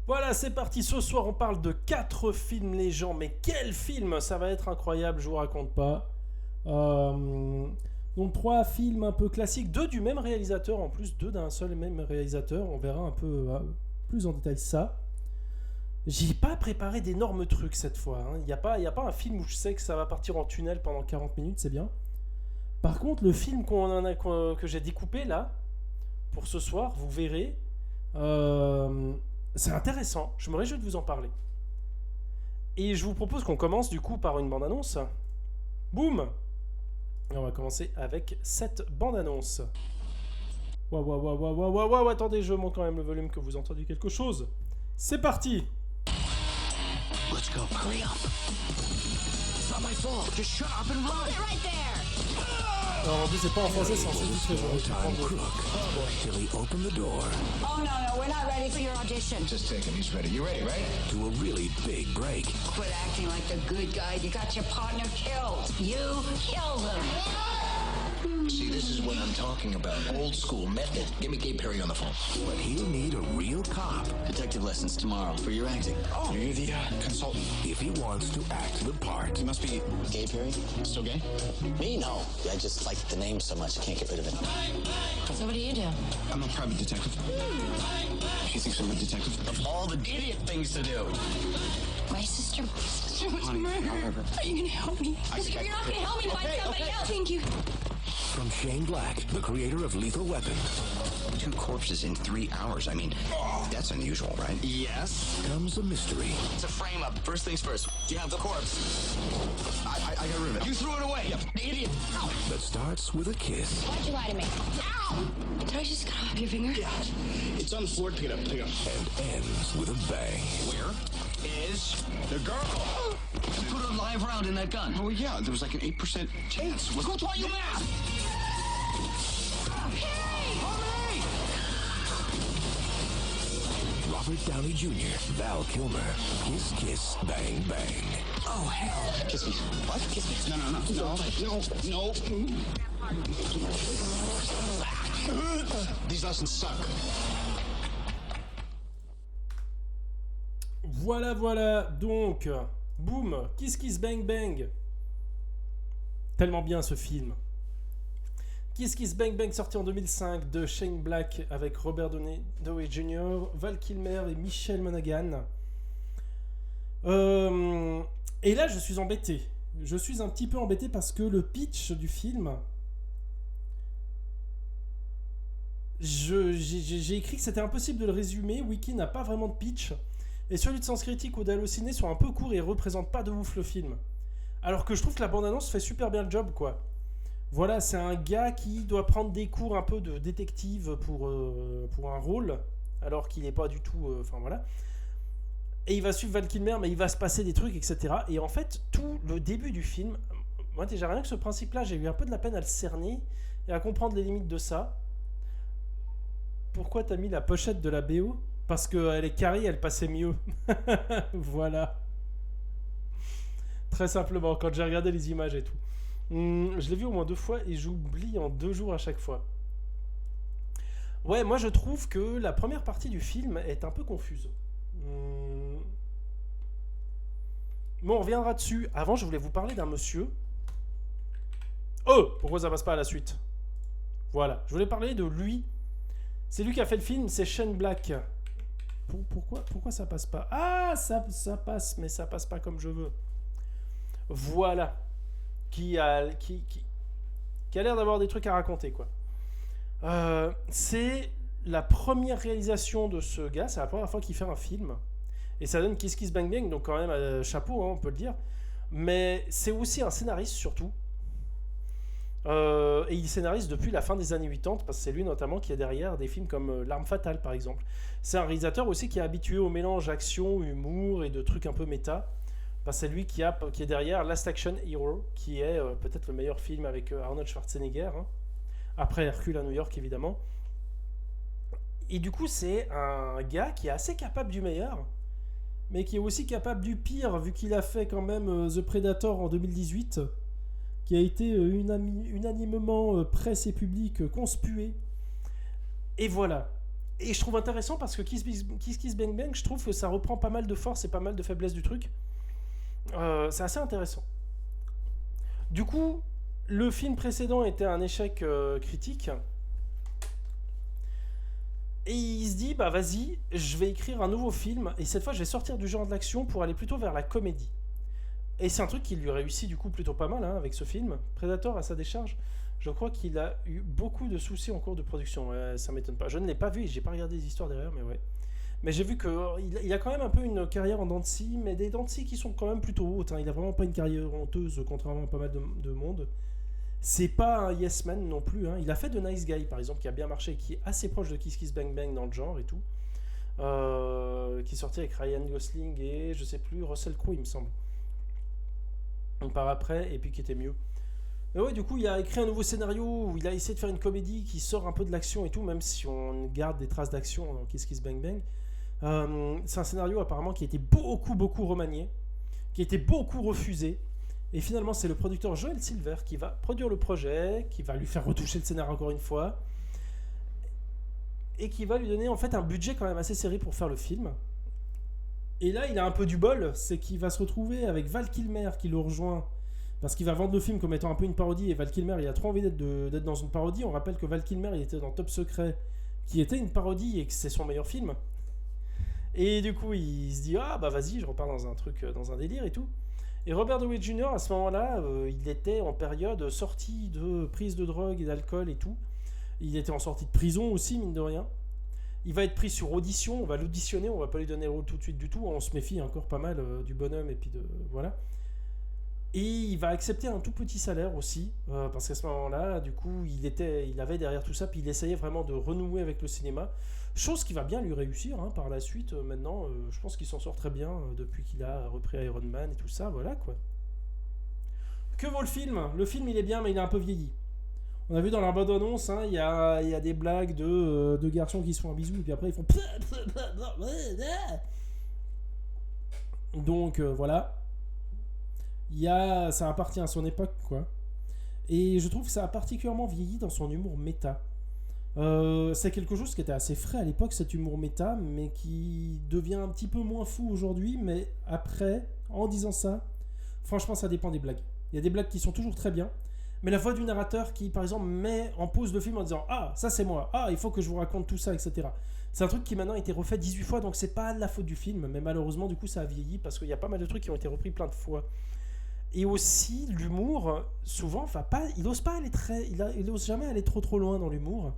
Voilà, c'est parti. Ce soir, on parle de 4 films les gens. Mais quel film! Ça va être incroyable, je vous raconte pas. Euh, donc 3 films un peu classiques, 2 du même réalisateur en plus, 2 d'un seul et même réalisateur. On verra un peu plus en détail ça. J'ai pas préparé d'énormes trucs cette fois. Il n'y a pas un film où je sais que ça va partir en tunnel pendant 40 minutes, c'est bien. Par contre, le film que j'ai découpé là, pour ce soir, vous verrez, euh, c'est intéressant. Je me réjouis de vous en parler. Et je vous propose qu'on commence du coup par une bande-annonce. Boum! Et on va commencer avec cette bande-annonce. Waouh, attendez, je monte quand même le volume que vous entendiez quelque chose. C'est parti! Let's go. Hurry up. It's not my fault. Just shut up and run. They're right there. Alors en plus, c'est pas en français, c'est en sous-titré. Time crook till he opened the door Oh, no, we're not ready for your audition. Just take him. He's ready. You ready, right? to a really big break. Quit acting like the good guy. You got your partner killed. You killed him. See, this is what I'm talking about. Old school method. Give me Gabe Perry on the phone. But he'll need a real cop Detective lessons tomorrow for your acting. Oh, you're the consultant. if he wants to act the part. You must be Gay Perry? still gay? Me? No. I just like the name so much I can't get rid of it. So what do you do? I'm a private detective. She thinks I'm a detective. Of all the idiot things to do. My sister was Honey, murdered. however. Are you gonna help me? You're not gonna help me find somebody else. Thank you. From Shane Black, the creator of Lethal Weapon, 2 corpses in 3 hours. I mean, that's unusual, right? Yes. comes a mystery. It's a frame up. First things first. You have the corpse. I got rid of it. You threw it away. Idiot. Ow. That starts with a kiss Why'd you lie to me? Ow! Did I just cut off your finger? Yeah. It's on the floor. Pick it up. Pick it up. and ends with a bang. Where is the girl? You put a live round in that gun. Oh, yeah, there was like an 8% chance. Who taught you math? Robert Downey Jr., Val Kilmer, Kiss Kiss Bang Bang. Oh, hell. Kiss me. What? Kiss me. No. These lessons suck. Voilà, donc, boum, Kiss Kiss Bang Bang. Tellement bien ce film. Kiss Kiss Bang Bang, sorti en 2005 de Shane Black avec Robert Downey Jr., Val Kilmer et Michelle Monaghan. Et là, je suis embêté. Je suis un petit peu embêté parce que le pitch du film... J'ai écrit que c'était impossible de le résumer. Wiki n'a pas vraiment de pitch. Et celui de Sens Critique ou d'Allociné sont un peu courts et représentent pas de ouf le film. Alors que je trouve que la bande-annonce fait super bien le job, quoi. Voilà, c'est un gars qui doit prendre des cours un peu de détective pour un rôle, alors qu'il n'est pas du tout... Enfin, voilà. Et il va suivre Val Kilmer, mais il va se passer des trucs, etc. Et en fait, tout le début du film... Moi, déjà, rien que ce principe-là, j'ai eu un peu de la peine à le cerner et à comprendre les limites de ça. Pourquoi t'as mis la pochette de la BO ? Parce qu'elle est carrée, elle passait mieux. Voilà. Très simplement, quand j'ai regardé les images et tout. Je l'ai vu au moins 2 fois et j'oublie en 2 jours à chaque fois. Ouais, moi je trouve que la première partie du film est un peu confuse. Bon, on reviendra dessus. Avant, je voulais vous parler d'un monsieur. Oh, pourquoi ça passe pas à la suite ? Voilà, je voulais parler de lui. C'est lui qui a fait le film, c'est Shane Black. Pourquoi ça passe pas ? Ah, ça passe, mais ça passe pas comme je veux. Voilà. Qui a l'air d'avoir des trucs à raconter, quoi. C'est la première réalisation de ce gars, c'est la première fois qu'il fait un film. Et ça donne Kiss Kiss Bang Bang, donc quand même, chapeau, hein, on peut le dire. Mais c'est aussi un scénariste, surtout. Et il scénarise depuis la fin des années 80, parce que c'est lui notamment qui est derrière des films comme L'Arme Fatale, par exemple. C'est un réalisateur aussi qui est habitué au mélange action, humour et de trucs un peu méta. Parce que c'est lui qui est derrière Last Action Hero, qui est peut-être le meilleur film avec Arnold Schwarzenegger, hein. Après Hercule à New York, évidemment. Et du coup, c'est un gars qui est assez capable du meilleur, mais qui est aussi capable du pire, vu qu'il a fait quand même The Predator en 2018, qui a été unanimement presse et public conspué. Et voilà. Et je trouve intéressant parce que Kiss Kiss Bang Bang, je trouve que ça reprend pas mal de force et pas mal de faiblesse du truc. C'est assez intéressant. Du coup, le film précédent était un échec critique. Et il se dit, bah vas-y, je vais écrire un nouveau film. Et cette fois, je vais sortir du genre de l'action pour aller plutôt vers la comédie. Et c'est un truc qui lui réussit du coup plutôt pas mal avec ce film. Predator à sa décharge. Je crois qu'il a eu beaucoup de soucis en cours de production. Ouais, ça m'étonne pas. Je ne l'ai pas vu et j'ai pas regardé les histoires derrière, mais ouais. Mais j'ai vu qu'il a quand même un peu une carrière en dents de scie, mais des dents de scie qui sont quand même plutôt hautes. Il a vraiment pas une carrière honteuse, contrairement à pas mal de monde. C'est pas un yes man non plus. Il a fait The Nice Guy, par exemple, qui a bien marché, qui est assez proche de Kiss Kiss Bang Bang dans le genre et tout. Qui est sorti avec Ryan Gosling et je sais plus, Russell Crowe, il me semble. On part après, et puis qui était mieux. Mais ouais, du coup, il a écrit un nouveau scénario où il a essayé de faire une comédie qui sort un peu de l'action et tout, même si on garde des traces d'action dans Kiss Kiss Bang Bang. C'est un scénario apparemment qui a été beaucoup remanié, qui a été beaucoup refusé. Et finalement, c'est le producteur Joel Silver qui va produire le projet, qui va lui faire retoucher le scénario encore une fois, et qui va lui donner en fait un budget quand même assez serré pour faire le film. Et là, il a un peu du bol, c'est qu'il va se retrouver avec Val Kilmer qui le rejoint, parce qu'il va vendre le film comme étant un peu une parodie, et Val Kilmer, il a trop envie d'être dans une parodie. On rappelle que Val Kilmer, il était dans Top Secret, qui était une parodie, et que c'est son meilleur film. Et du coup, il se dit, ah bah vas-y, je repars dans un truc, dans un délire et tout. Et Robert Downey Jr., à ce moment-là, il était en période sortie de prise de drogue et d'alcool et tout. Il était en sortie de prison aussi, mine de rien. Il va être pris sur audition, on va l'auditionner, on va pas lui donner le rôle tout de suite du tout. On se méfie encore pas mal du bonhomme et puis de... Voilà. Et il va accepter un tout petit salaire aussi, parce qu'à ce moment-là, du coup, il avait derrière tout ça, puis il essayait vraiment de renouer avec le cinéma. Chose qui va bien lui réussir par la suite. Maintenant, je pense qu'il s'en sort très bien depuis qu'il a repris Iron Man et tout ça, voilà quoi. Que vaut le film ? Le film, il est bien, mais il est un peu vieilli. On a vu dans la bande-annonce, il y a des blagues de garçons qui se font un bisou, et puis après ils font... Donc voilà. Ça appartient à son époque, quoi. Et je trouve que ça a particulièrement vieilli dans son humour méta. C'est quelque chose qui était assez frais à l'époque, cet humour méta, mais qui devient un petit peu moins fou aujourd'hui. Mais après, en disant ça, franchement, ça dépend des blagues. Il y a des blagues qui sont toujours très bien, mais la voix du narrateur qui, par exemple, met en pause le film en disant « Ah, ça c'est moi. Ah, il faut que je vous raconte tout ça, etc. » C'est un truc qui maintenant a été refait 18 fois, donc c'est pas de la faute du film. Mais malheureusement, du coup, ça a vieilli parce qu'il y a pas mal de trucs qui ont été repris plein de fois. Et aussi, l'humour, souvent, il n'ose jamais aller trop loin dans l'humour.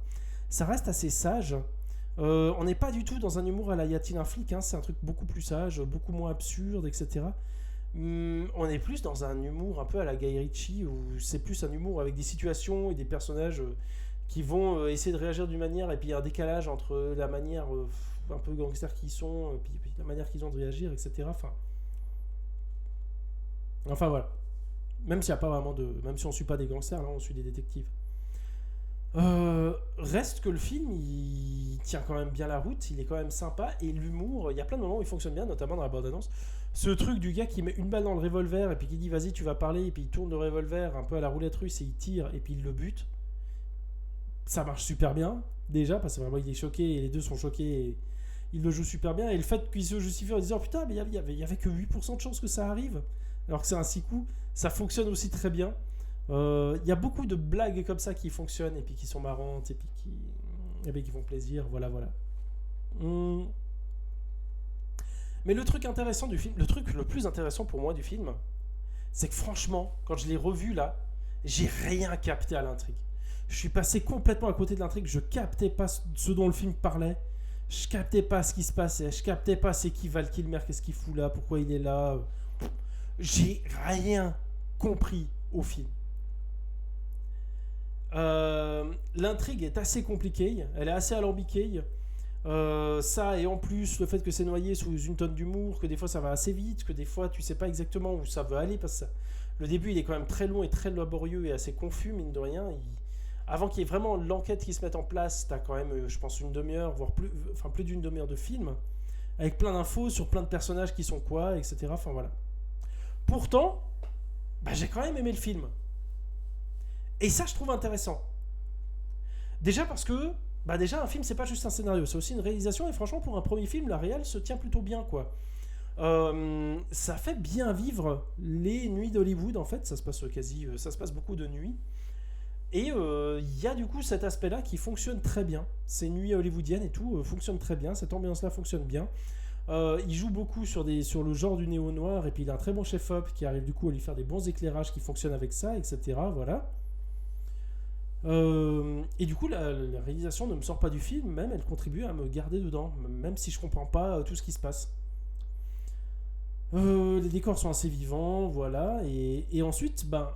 Ça reste assez sage. On n'est pas du tout dans un humour à la Y a-t-il un flic, c'est un truc beaucoup plus sage, beaucoup moins absurde, etc. On est plus dans un humour un peu à la Guy Ritchie, où c'est plus un humour avec des situations et des personnages qui vont essayer de réagir d'une manière, et puis il y a un décalage entre la manière un peu gangster qu'ils sont, et puis la manière qu'ils ont de réagir, etc. Enfin voilà. Même s'il y a pas vraiment même si on suit pas des gangsters, là on suit des détectives. Reste que le film il tient quand même bien la route, il est quand même sympa, et l'humour, il y a plein de moments où il fonctionne bien, notamment dans la bande-annonce. Ce truc du gars qui met une balle dans le revolver et puis qui dit vas-y tu vas parler, et puis il tourne le revolver un peu à la roulette russe et il tire et puis il le bute. Ça marche super bien déjà parce que vraiment il est choqué et les deux sont choqués et il le joue super bien, et le fait qu'il se justifie en disant putain mais il y avait que 8% de chances que ça arrive alors que c'est un 6 coups, ça fonctionne aussi très bien. Il y a beaucoup de blagues comme ça qui fonctionnent et puis qui sont marrantes et puis qui font plaisir, voilà. Mais le truc intéressant du film, le truc le plus intéressant pour moi du film, c'est que franchement, quand je l'ai revu là, j'ai rien capté à l'intrigue. Je suis passé complètement à côté de l'intrigue, je captais pas ce dont le film parlait, je captais pas ce qui se passait, je captais pas c'est qui Val Kilmer, qu'est-ce qu'il fout là, pourquoi il est là. J'ai rien compris au film. L'intrigue est assez compliquée, elle est assez alambiquée. Ça, et en plus le fait que c'est noyé sous une tonne d'humour, que des fois ça va assez vite, que des fois tu sais pas exactement où ça veut aller, parce que le début il est quand même très long et très laborieux et assez confus, mine de rien. Avant qu'il y ait vraiment l'enquête qui se mette en place, t'as quand même je pense une demi-heure, voire plus d'une demi-heure de film, avec plein d'infos sur plein de personnages qui sont quoi, etc. Enfin voilà. Pourtant, j'ai quand même aimé le film. Et ça, je trouve intéressant. Déjà parce que Bah déjà, un film, c'est pas juste un scénario, c'est aussi une réalisation. Et franchement, pour un premier film, la réal se tient plutôt bien, quoi. Ça fait bien vivre les nuits d'Hollywood, en fait. Ça se passe ça se passe beaucoup de nuits. Et il y a du coup cet aspect-là qui fonctionne très bien. Ces nuits hollywoodiennes et tout fonctionnent très bien. Cette ambiance-là fonctionne bien. Il joue beaucoup sur le genre du néo-noir. Et puis il a un très bon chef-op qui arrive du coup à lui faire des bons éclairages qui fonctionnent avec ça, etc. Voilà. Et du coup, la réalisation ne me sort pas du film, même elle contribue à me garder dedans, même si je comprends pas tout ce qui se passe. Les décors sont assez vivants, voilà, et ensuite, ben,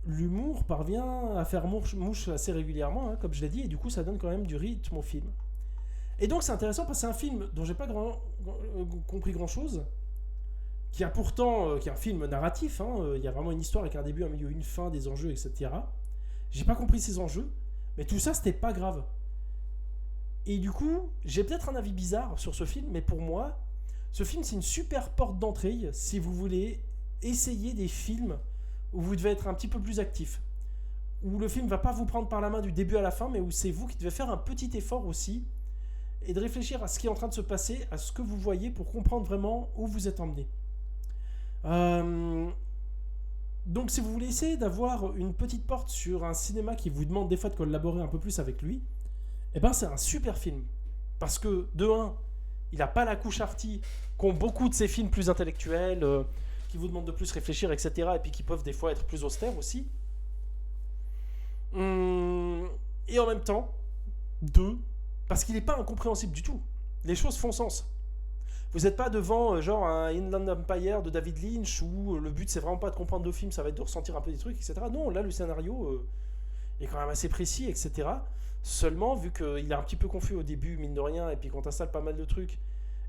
l'humour parvient à faire mouche assez régulièrement, hein, comme je l'ai dit, et du coup, ça donne quand même du rythme au film. Et donc, c'est intéressant parce que c'est un film dont j'ai pas compris grand chose, qui a pourtant, qui est un film narratif, hein, il y a vraiment une histoire avec un début, un milieu, une fin, des enjeux, etc. J'ai pas compris ces enjeux, mais tout ça, c'était pas grave. Et du coup, j'ai peut-être un avis bizarre sur ce film, mais pour moi, ce film, c'est une super porte d'entrée si vous voulez essayer des films où vous devez être un petit peu plus actif. Où le film va pas vous prendre par la main du début à la fin, mais où c'est vous qui devez faire un petit effort aussi et de réfléchir à ce qui est en train de se passer, à ce que vous voyez pour comprendre vraiment où vous êtes emmené. Donc si vous voulez essayer d'avoir une petite porte sur un cinéma qui vous demande des fois de collaborer un peu plus avec lui, eh ben c'est un super film. Parce que, de 1, il n'a pas la couche arty qu'ont beaucoup de ces films plus intellectuels, qui vous demandent de plus réfléchir, etc. Et puis qui peuvent des fois être plus austères aussi. Et en même temps, 2, parce qu'il n'est pas incompréhensible du tout. Les choses font sens. Vous n'êtes pas devant genre un Inland Empire de David Lynch où le but c'est vraiment pas de comprendre le film, ça va être de ressentir un peu des trucs, etc. Non, là le scénario est quand même assez précis, etc. Seulement, vu qu'il est un petit peu confus au début, mine de rien, et puis qu'on t'installe pas mal de trucs,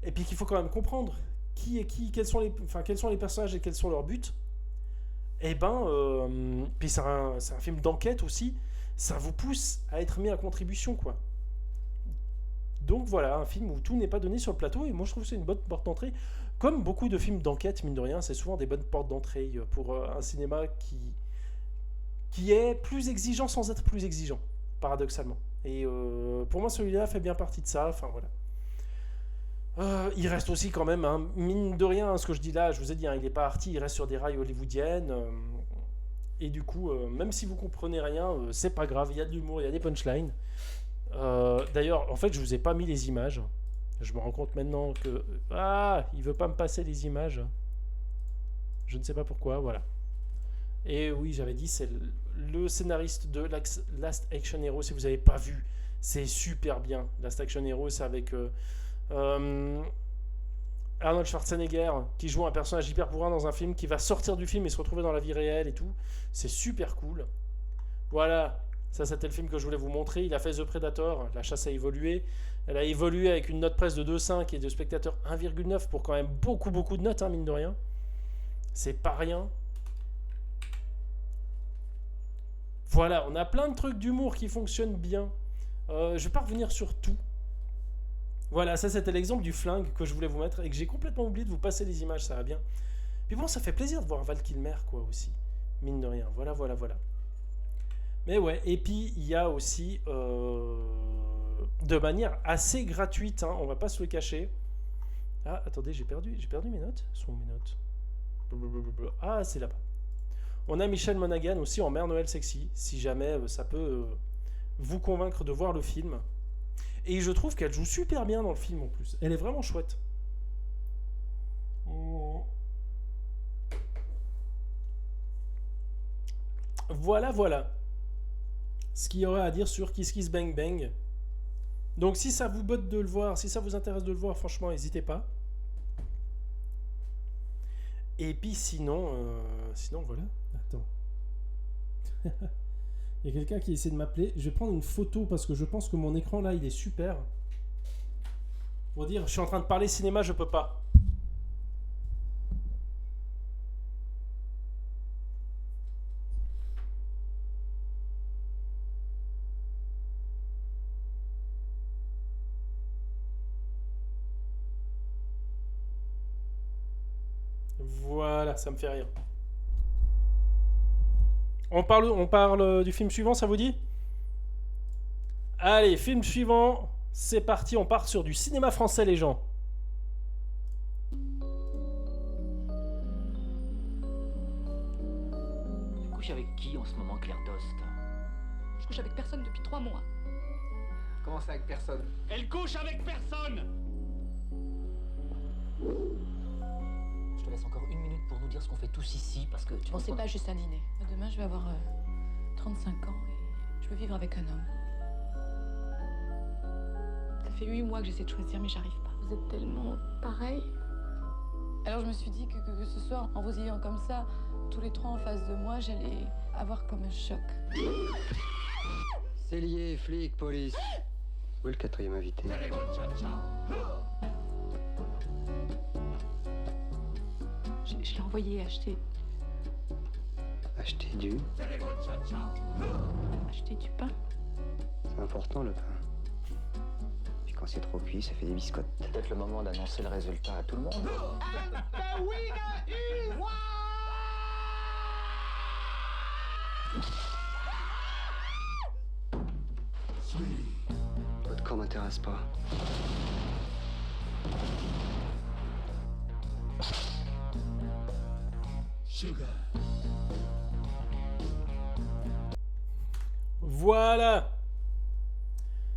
et puis qu'il faut quand même comprendre qui est qui, quels sont les personnages et quels sont leurs buts, et ben, puis c'est un film d'enquête aussi, ça vous pousse à être mis à contribution, quoi. Donc voilà, un film où tout n'est pas donné sur le plateau, et moi je trouve que c'est une bonne porte d'entrée. Comme beaucoup de films d'enquête, mine de rien, c'est souvent des bonnes portes d'entrée pour un cinéma qui est plus exigeant sans être plus exigeant, paradoxalement. Et pour moi, celui-là fait bien partie de ça, enfin voilà. Il reste aussi quand même, hein, mine de rien, ce que je dis là, je vous ai dit, hein, il n'est pas arty, il reste sur des rails hollywoodiennes. Et du coup, même si vous comprenez rien, c'est pas grave, il y a de l'humour, il y a des punchlines. D'ailleurs, en fait, je vous ai pas mis les images. Je me rends compte maintenant que il veut pas me passer les images. Je ne sais pas pourquoi, voilà. Et oui, j'avais dit, c'est le scénariste de Last Action Hero. Si vous n'avez pas vu, c'est super bien. Last Action Hero, c'est avec Arnold Schwarzenegger qui joue un personnage hyper bourrin dans un film qui va sortir du film et se retrouver dans la vie réelle et tout. C'est super cool. Voilà. Ça, c'était le film que je voulais vous montrer. Il a fait The Predator. La chasse a évolué. Elle a évolué avec une note presse de 2,5 et de spectateurs 1,9 pour quand même beaucoup de notes, hein, mine de rien. C'est pas rien. Voilà, on a plein de trucs d'humour qui fonctionnent bien. Je vais pas revenir sur tout. Voilà, ça c'était l'exemple du flingue que je voulais vous mettre et que j'ai complètement oublié de vous passer les images, ça va bien. Puis bon, ça fait plaisir de voir Val Kilmer, quoi, aussi. Mine de rien. Voilà. Mais ouais, et puis il y a aussi, de manière assez gratuite, hein, on va pas se le cacher. Ah, attendez, j'ai perdu mes notes. Sont mes notes. Ah, c'est là-bas. On a Michelle Monaghan aussi en Mère Noël Sexy, si jamais ça peut vous convaincre de voir le film. Et je trouve qu'elle joue super bien dans le film en plus. Elle est vraiment chouette. Voilà. Ce qu'il y aurait à dire sur Kiss Kiss Bang Bang. Donc si ça vous botte de le voir, si ça vous intéresse de le voir, franchement, n'hésitez pas. Et puis sinon voilà. Attends. Il y a quelqu'un qui essaie de m'appeler. Je vais prendre une photo parce que je pense que mon écran là, il est super. Pour dire, je suis en train de parler cinéma, je peux pas. Voilà, ça me fait rire. On parle du film suivant, ça vous dit ? Allez, film suivant. C'est parti, on part sur du cinéma français, les gens. Tu couches avec qui en ce moment, Claire Dost? Je couche avec personne depuis 3 mois. Comment ça avec personne? Elle couche avec personne! Je te laisse encore 1 minute pour nous dire ce qu'on fait tous ici, parce que tu Bon, vois c'est pas juste un dîner. Demain, je vais avoir 35 ans et je veux vivre avec un homme. Ça fait 8 mois que j'essaie de choisir, mais j'arrive pas. Vous êtes tellement pareils. Alors je me suis dit que ce soir, en vous ayant comme ça, tous les 3 en face de moi, j'allais avoir comme un choc. C'est lié, flic, police. Où est le 4e invité? Je l'ai envoyé acheter Acheter du... du pain. C'est important, le pain. Puis quand c'est trop cuit, ça fait des biscottes. peut-être le moment d'annoncer le résultat à tout le monde. Votre corps m'intéresse pas. Voilà.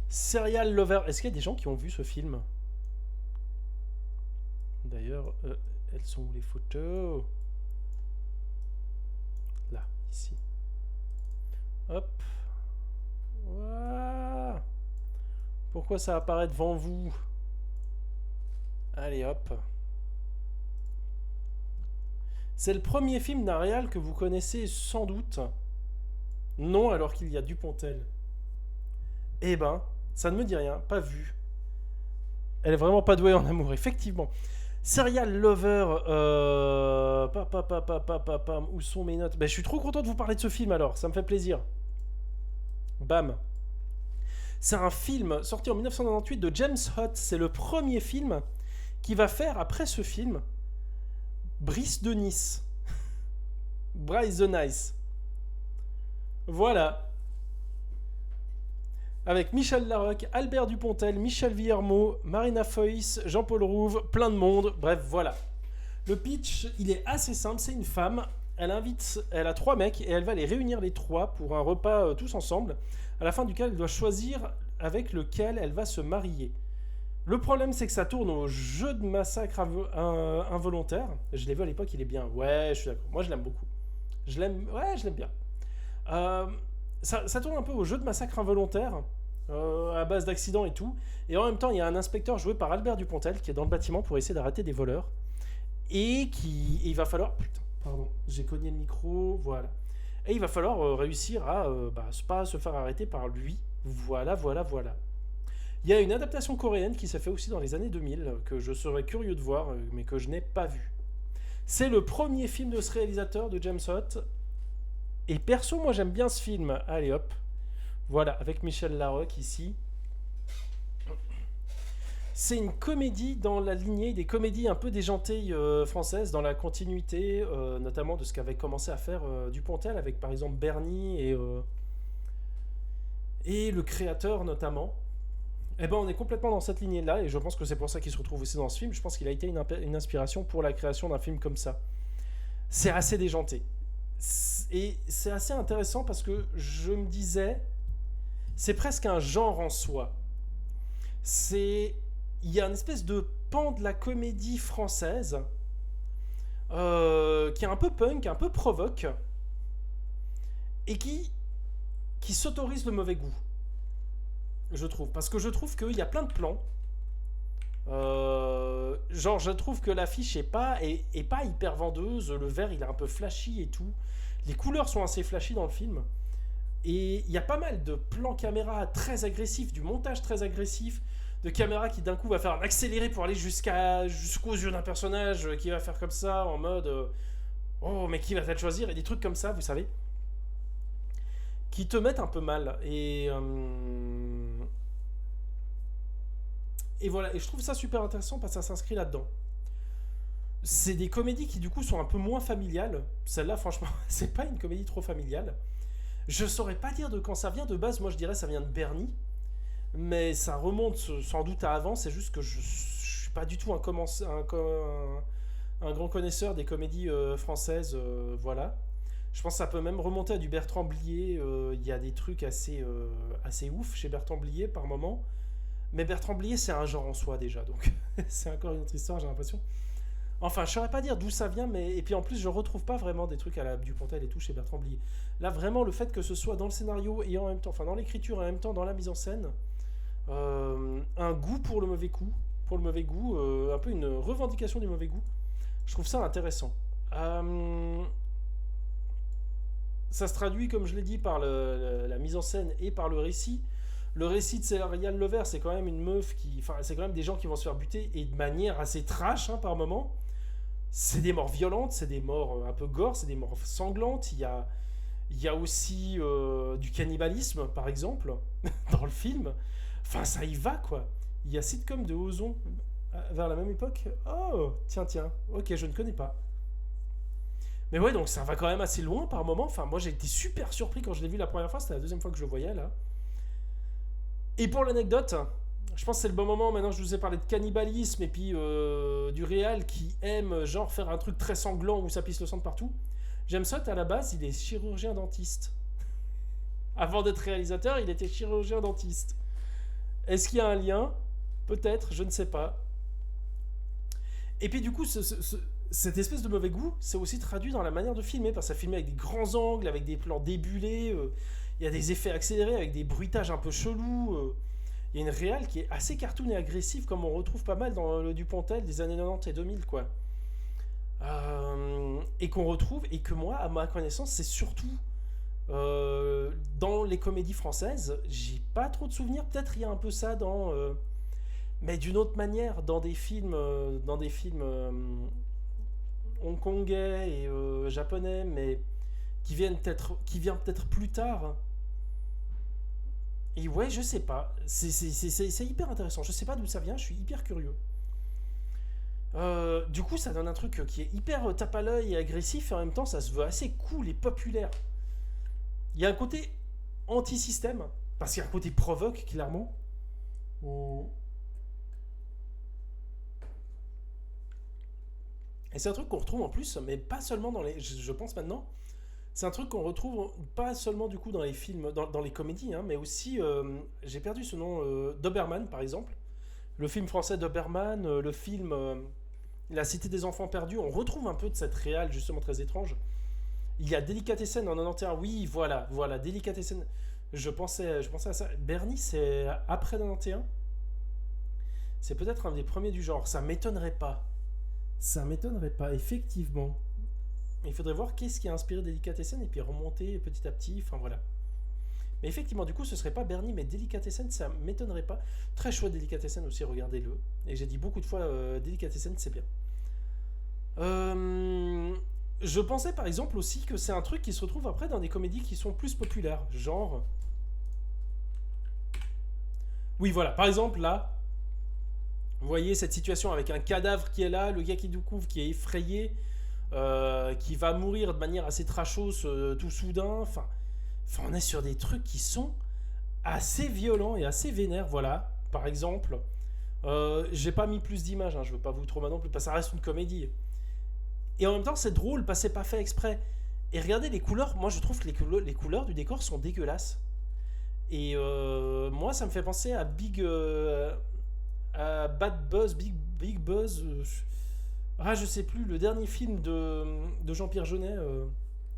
Serial Lover. Est-ce qu'il y a des gens qui ont vu ce film? D'ailleurs, elles sont où les photos? Là, ici. Hop. Voilà. Pourquoi ça apparaît devant vous? Allez, hop. C'est le premier film d'un réal que vous connaissez sans doute. Non, alors qu'il y a Dupontel. Eh ben, ça ne me dit rien, pas vu. Elle est vraiment pas douée en amour, effectivement. Serial Lover, où sont mes notes? Ben, je suis trop content de vous parler de ce film alors, ça me fait plaisir. Bam. C'est un film sorti en 1998 de James Hutt. C'est le premier film qui va faire, après ce film, Brice de Nice. Bryce the Nice. Voilà. Avec Michel Larocque, Albert Dupontel, Michel Villermoz, Marina Foïs, Jean-Paul Rouve, plein de monde. Bref, voilà. Le pitch, il est assez simple. C'est une femme. Elle a 3 mecs et elle va les réunir les 3 pour un repas tous ensemble. À la fin duquel elle doit choisir avec lequel elle va se marier. Le problème, c'est que ça tourne au jeu de massacre involontaire. Je l'ai vu à l'époque, il est bien. Ouais, je suis d'accord. Moi, je l'aime beaucoup. Je l'aime bien. Ça tourne un peu au jeu de massacre involontaire, à base d'accidents et tout. Et en même temps, il y a un inspecteur joué par Albert Dupontel qui est dans le bâtiment pour essayer d'arrêter des voleurs. Et il va falloir... Putain, pardon, j'ai cogné le micro, voilà. Et il va falloir réussir à pas se faire arrêter par lui. Voilà. Il y a une adaptation coréenne qui s'est fait aussi dans les années 2000, que je serais curieux de voir, mais que je n'ai pas vu. C'est le premier film de ce réalisateur, de James Hutt. Et perso, moi j'aime bien ce film. Allez hop. Voilà, avec Michel Larocque ici. C'est une comédie dans la lignée des comédies un peu déjantées françaises, dans la continuité, notamment de ce qu'avait commencé à faire Dupontel, avec par exemple Bernie et le créateur notamment. Eh ben on est complètement dans cette lignée-là, et je pense que c'est pour ça qu'il se retrouve aussi dans ce film. Je pense qu'il a été une inspiration pour la création d'un film comme ça. C'est assez déjanté. Et c'est assez intéressant parce que je me disais, c'est presque un genre en soi. Il y a une espèce de pan de la comédie française qui est un peu punk, un peu provoque, et qui s'autorise le mauvais goût, je trouve. Parce que je trouve qu'il y a plein de plans. Genre, je trouve que l'affiche est pas hyper vendeuse. Le vert, il est un peu flashy et tout. Les couleurs sont assez flashy dans le film. Et il y a pas mal de plans caméra très agressifs, du montage très agressif, de caméra qui d'un coup va faire un accéléré pour aller jusqu'aux yeux d'un personnage qui va faire comme ça, en mode oh, mais qui va peut-être choisir, et des trucs comme ça, vous savez, qui te mettent un peu mal. Et voilà, et je trouve ça super intéressant parce que ça s'inscrit là-dedans. C'est des comédies qui du coup sont un peu moins familiales. Celle-là, franchement, c'est pas une comédie trop familiale. Je saurais pas dire de quand ça vient. De base, moi je dirais ça vient de Bernie. mais ça remonte sans doute à avant. C'est juste que je suis pas du tout un grand connaisseur des comédies françaises, voilà. Je pense que ça peut même remonter à du Bertrand Blier. Il y a des trucs assez ouf chez Bertrand Blier par moment. Mais Bertrand Blier, c'est un genre en soi déjà, donc c'est encore une autre histoire, j'ai l'impression. Enfin, je saurais pas dire d'où ça vient, mais et puis en plus, je retrouve pas vraiment des trucs à la Dupontel et tout chez Bertrand Blier. Là, vraiment, le fait que ce soit dans le scénario et en même temps, enfin dans l'écriture et en même temps dans la mise en scène, un goût pour le mauvais goût, un peu une revendication du mauvais goût. Je trouve ça intéressant. Ça se traduit, comme je l'ai dit, par la mise en scène et par le récit. Le récit de Serial Lover, c'est quand même une meuf qui... Enfin, c'est quand même des gens qui vont se faire buter, et de manière assez trash, hein, par moment. C'est des morts violentes, c'est des morts un peu gore, c'est des morts sanglantes. Il y a aussi du cannibalisme, par exemple, dans le film. Enfin, ça y va, quoi. Il y a Sitcom de Ozon, vers la même époque. Oh, tiens, ok, je ne connais pas. Mais ouais, donc ça va quand même assez loin par moment. Enfin, moi, j'ai été super surpris quand je l'ai vu la première fois. C'était la deuxième fois que je le voyais, là. Et pour l'anecdote, je pense que c'est le bon moment. Maintenant, je vous ai parlé de cannibalisme et puis du réal qui aime genre faire un truc très sanglant où ça pisse le sang de partout. James Hutt, à la base, il est chirurgien dentiste. Avant d'être réalisateur, il était chirurgien dentiste. Est-ce qu'il y a un lien? Peut-être, je ne sais pas. Et puis du coup, cette espèce de mauvais goût, c'est aussi traduit dans la manière de filmer, parce que ça filmé avec des grands angles, avec des plans débulés. Il y a des effets accélérés avec des bruitages un peu chelous. Il y a une réal qui est assez cartoon et agressive, comme on retrouve pas mal dans le Dupontel des années 90 et 2000, quoi. Et qu'on retrouve, et que moi, à ma connaissance, c'est surtout dans les comédies françaises. J'ai pas trop de souvenirs. Peut-être il y a un peu ça dans... mais d'une autre manière, dans des films hongkongais et japonais, mais qui vient peut-être plus tard. Et ouais, je sais pas. C'est hyper intéressant. Je sais pas d'où ça vient, je suis hyper curieux. Du coup, ça donne un truc qui est hyper tape à l'œil et agressif, et en même temps, ça se veut assez cool et populaire. Il y a un côté anti-système, parce qu'il y a un côté provoque, clairement. Et c'est un truc qu'on retrouve en plus, mais pas seulement dans les... Je pense maintenant, c'est un truc qu'on retrouve pas seulement du coup dans les films, dans les comédies, hein, mais aussi, j'ai perdu ce nom, Doberman par exemple. Le film français Doberman, le film La Cité des Enfants Perdus, on retrouve un peu de cette réal justement très étrange. Il y a Delicatessen en 91, oui, voilà, Delicatessen. Je pensais à ça. Bernie, c'est après 91. C'est peut-être un des premiers du genre, ça m'étonnerait pas. Ça m'étonnerait pas, effectivement. Il faudrait voir qu'est-ce qui a inspiré Delicatessen et puis remonter petit à petit, enfin voilà. Mais effectivement, du coup, ce serait pas Bernie, mais Delicatessen, ça m'étonnerait pas. Très chouette Delicatessen aussi, regardez-le. Et j'ai dit beaucoup de fois, Delicatessen, c'est bien. Je pensais par exemple aussi que c'est un truc qui se retrouve après dans des comédies qui sont plus populaires, genre... Oui, voilà, par exemple, là, vous voyez cette situation avec un cadavre qui est là, le gars qui découvre, qui est effrayé, qui va mourir de manière assez trashos tout soudain. Enfin, on est sur des trucs qui sont assez violents et assez vénères. Voilà, par exemple, j'ai pas mis plus d'images, hein, je veux pas vous trop non plus, parce que ça reste une comédie. Et en même temps, c'est drôle, parce que c'est pas fait exprès. Et regardez les couleurs, moi je trouve que les couleurs du décor sont dégueulasses. Et moi, ça me fait penser à Bad Buzz, Big Buzz. Je sais plus, le dernier film de Jean-Pierre Jeunet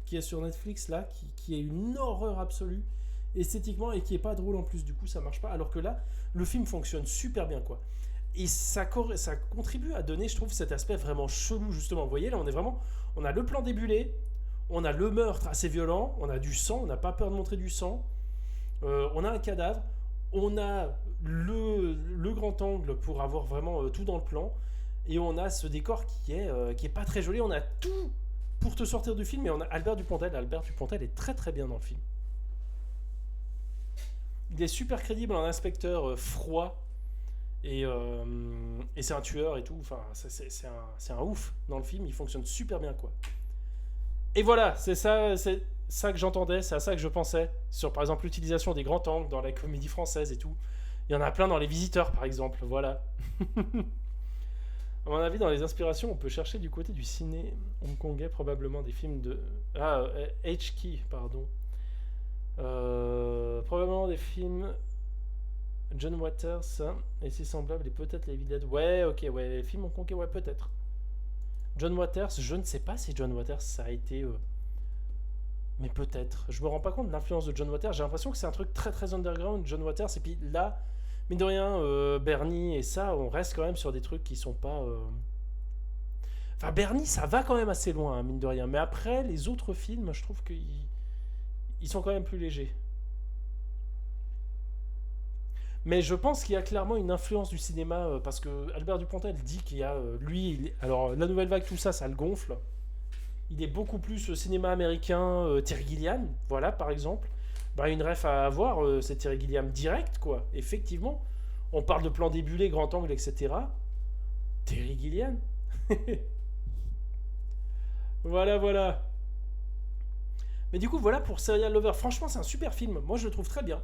qui est sur Netflix là, qui est une horreur absolue esthétiquement et qui est pas drôle en plus. Du coup, ça marche pas. Alors que là, le film fonctionne super bien, quoi. Et ça contribue à donner, je trouve, cet aspect vraiment chelou, justement. Vous voyez, là, on a le plan débulé, on a le meurtre assez violent, on a du sang, on n'a pas peur de montrer du sang, on a un cadavre, on a le grand angle pour avoir vraiment tout dans le plan, et on a ce décor qui est pas très joli. On a tout pour te sortir du film, et on a Albert Dupontel. Albert Dupontel est très très bien dans le film. Il est super crédible en inspecteur froid, et c'est un tueur et tout. Enfin, c'est un ouf dans le film. Il fonctionne super bien, quoi. Et voilà, c'est ça que j'entendais, c'est à ça que je pensais sur, par exemple, l'utilisation des grands angles dans la comédie française et tout. Il y en a plein dans Les Visiteurs, par exemple, voilà. À mon avis, dans les inspirations, on peut chercher du côté du ciné hongkongais, probablement des films de... Ah, HK, pardon. Probablement des films... John Waters, hein, et c'est semblable, et peut-être les Evil Dead. Ouais, ok, ouais, les films hongkongais, ouais, peut-être. John Waters, je ne sais pas si John Waters, ça a été... Mais peut-être. Je me rends pas compte de l'influence de John Waters. J'ai l'impression que c'est un truc très très underground, John Waters, et puis là... Mine de rien, Bernie et ça, on reste quand même sur des trucs qui sont pas... Enfin, Bernie, ça va quand même assez loin, hein, mine de rien. Mais après, les autres films, je trouve qu'ils sont quand même plus légers. Mais je pense qu'il y a clairement une influence du cinéma, parce que Albert Dupontel dit qu'il y a... alors, la nouvelle vague, tout ça, ça le gonfle. Il est beaucoup plus cinéma américain, Terry Gilliam, voilà, par exemple. Bah, une ref à avoir, c'est Terry Gilliam direct, quoi. Effectivement, on parle de plan débulé, grand angle, etc. Terry Gilliam. Voilà, voilà. Mais du coup, voilà pour Serial Lover. Franchement, c'est un super film. Moi, je le trouve très bien.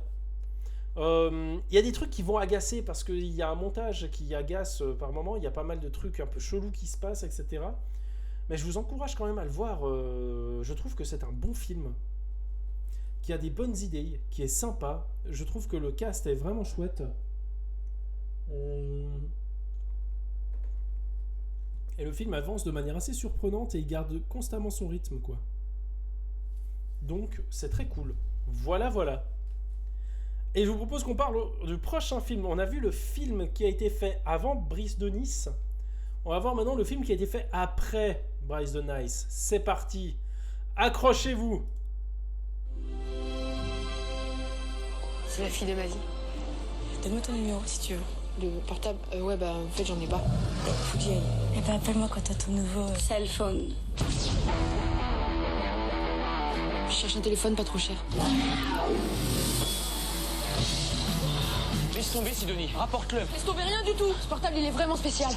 Il y a des trucs qui vont agacer parce qu'il y a un montage qui agace par moment. Il y a pas mal de trucs un peu chelous qui se passent, etc. Mais je vous encourage quand même à le voir. Je trouve que c'est un bon film, qui a des bonnes idées, qui est sympa. Je trouve que le cast est vraiment chouette. Et le film avance de manière assez surprenante et il garde constamment son rythme, quoi. Donc, c'est très cool. Voilà, voilà. Et je vous propose qu'on parle du prochain film. On a vu le film qui a été fait avant Brise de Nice. On va voir maintenant le film qui a été fait après Brise de Nice. C'est parti. Accrochez-vous. C'est la fille de ma vie. Donne-moi ton numéro si tu veux. Le portable ouais, bah en fait j'en ai pas. Faut que j'y aille. Eh ben appelle-moi quand t'as ton nouveau cell phone. Je cherche un téléphone pas trop cher. Laisse tomber, Sidonie. Rapporte-le. Laisse tomber rien du tout. Ce portable il est vraiment spécial.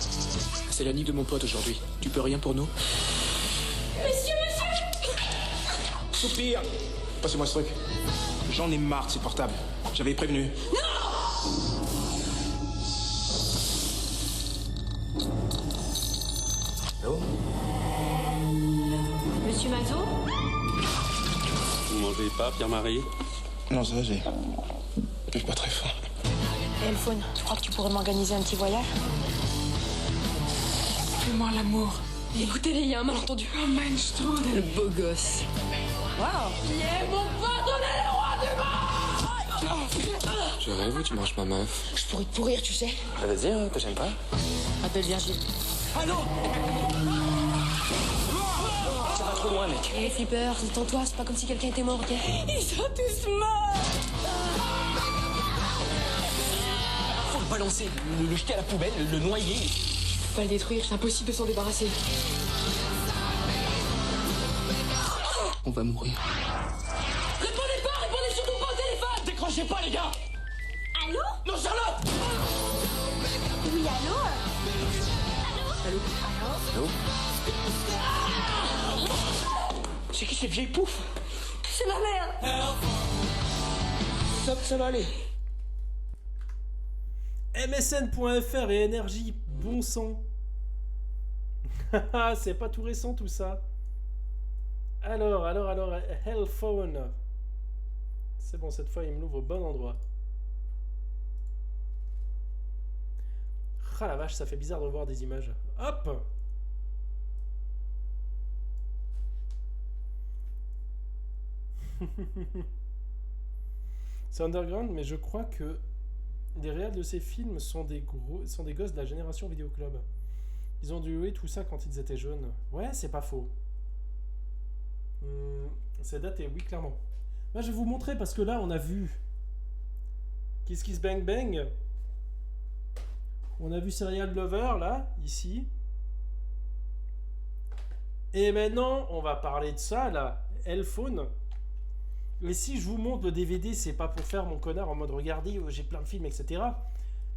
C'est l'année de mon pote aujourd'hui. Tu peux rien pour nous? Monsieur Soupir. Passez-moi ce truc. J'en ai marre de ces portables. J'avais prévenu. Allô? Monsieur Mazot? Vous mangez pas, Pierre-Marie? Non, ça va, j'ai pas très faim. Elphone, tu crois que tu pourrais m'organiser un petit voyage? Fais-moi l'amour. Écoutez-les, il y a un malentendu. Oh, Mainstrudel. Le beau gosse. Waouh! Yeah, mon pote, on est le roi du monde! Je rêve ou tu manges ma meuf? Je pourrais te pourrir, tu sais. Ah, vas-y, hein, que j'aime pas. Appelle Virgile. Allô? Ça va trop loin, mec. Hé, Flipper, détends-toi, c'est pas comme si quelqu'un était mort, ok? Ils sont tous morts! Faut le balancer, le jeter à la poubelle, le noyer. Je peux pas le détruire, c'est impossible de s'en débarrasser. On va mourir. Répondez pas, répondez surtout pas au téléphone! Décrochez pas, les gars! Allô? Non, Charlotte! Oui, allô? Allô? Allô? C'est qui cette vieille pouffe? C'est ma mère! Ça va aller. MSN.fr et énergie, bon sang. C'est pas tout récent tout ça. Alors, Hellphone. C'est bon, cette fois il me l'ouvre au bon endroit. Ah la vache, ça fait bizarre de voir des images. Hop! C'est underground, mais je crois que les réals de ces films sont des gosses de la génération Vidéo Club. Ils ont dû jouer tout ça quand ils étaient jeunes. Ouais, c'est pas faux. C'est daté, oui, clairement. Là, je vais vous montrer parce que là, on a vu Kiss Kiss Bang Bang. On a vu Serial Lover, là, ici. Et maintenant, on va parler de ça, là. Hellphone. Et si je vous montre le DVD, c'est pas pour faire mon connard en mode regardez, j'ai plein de films, etc.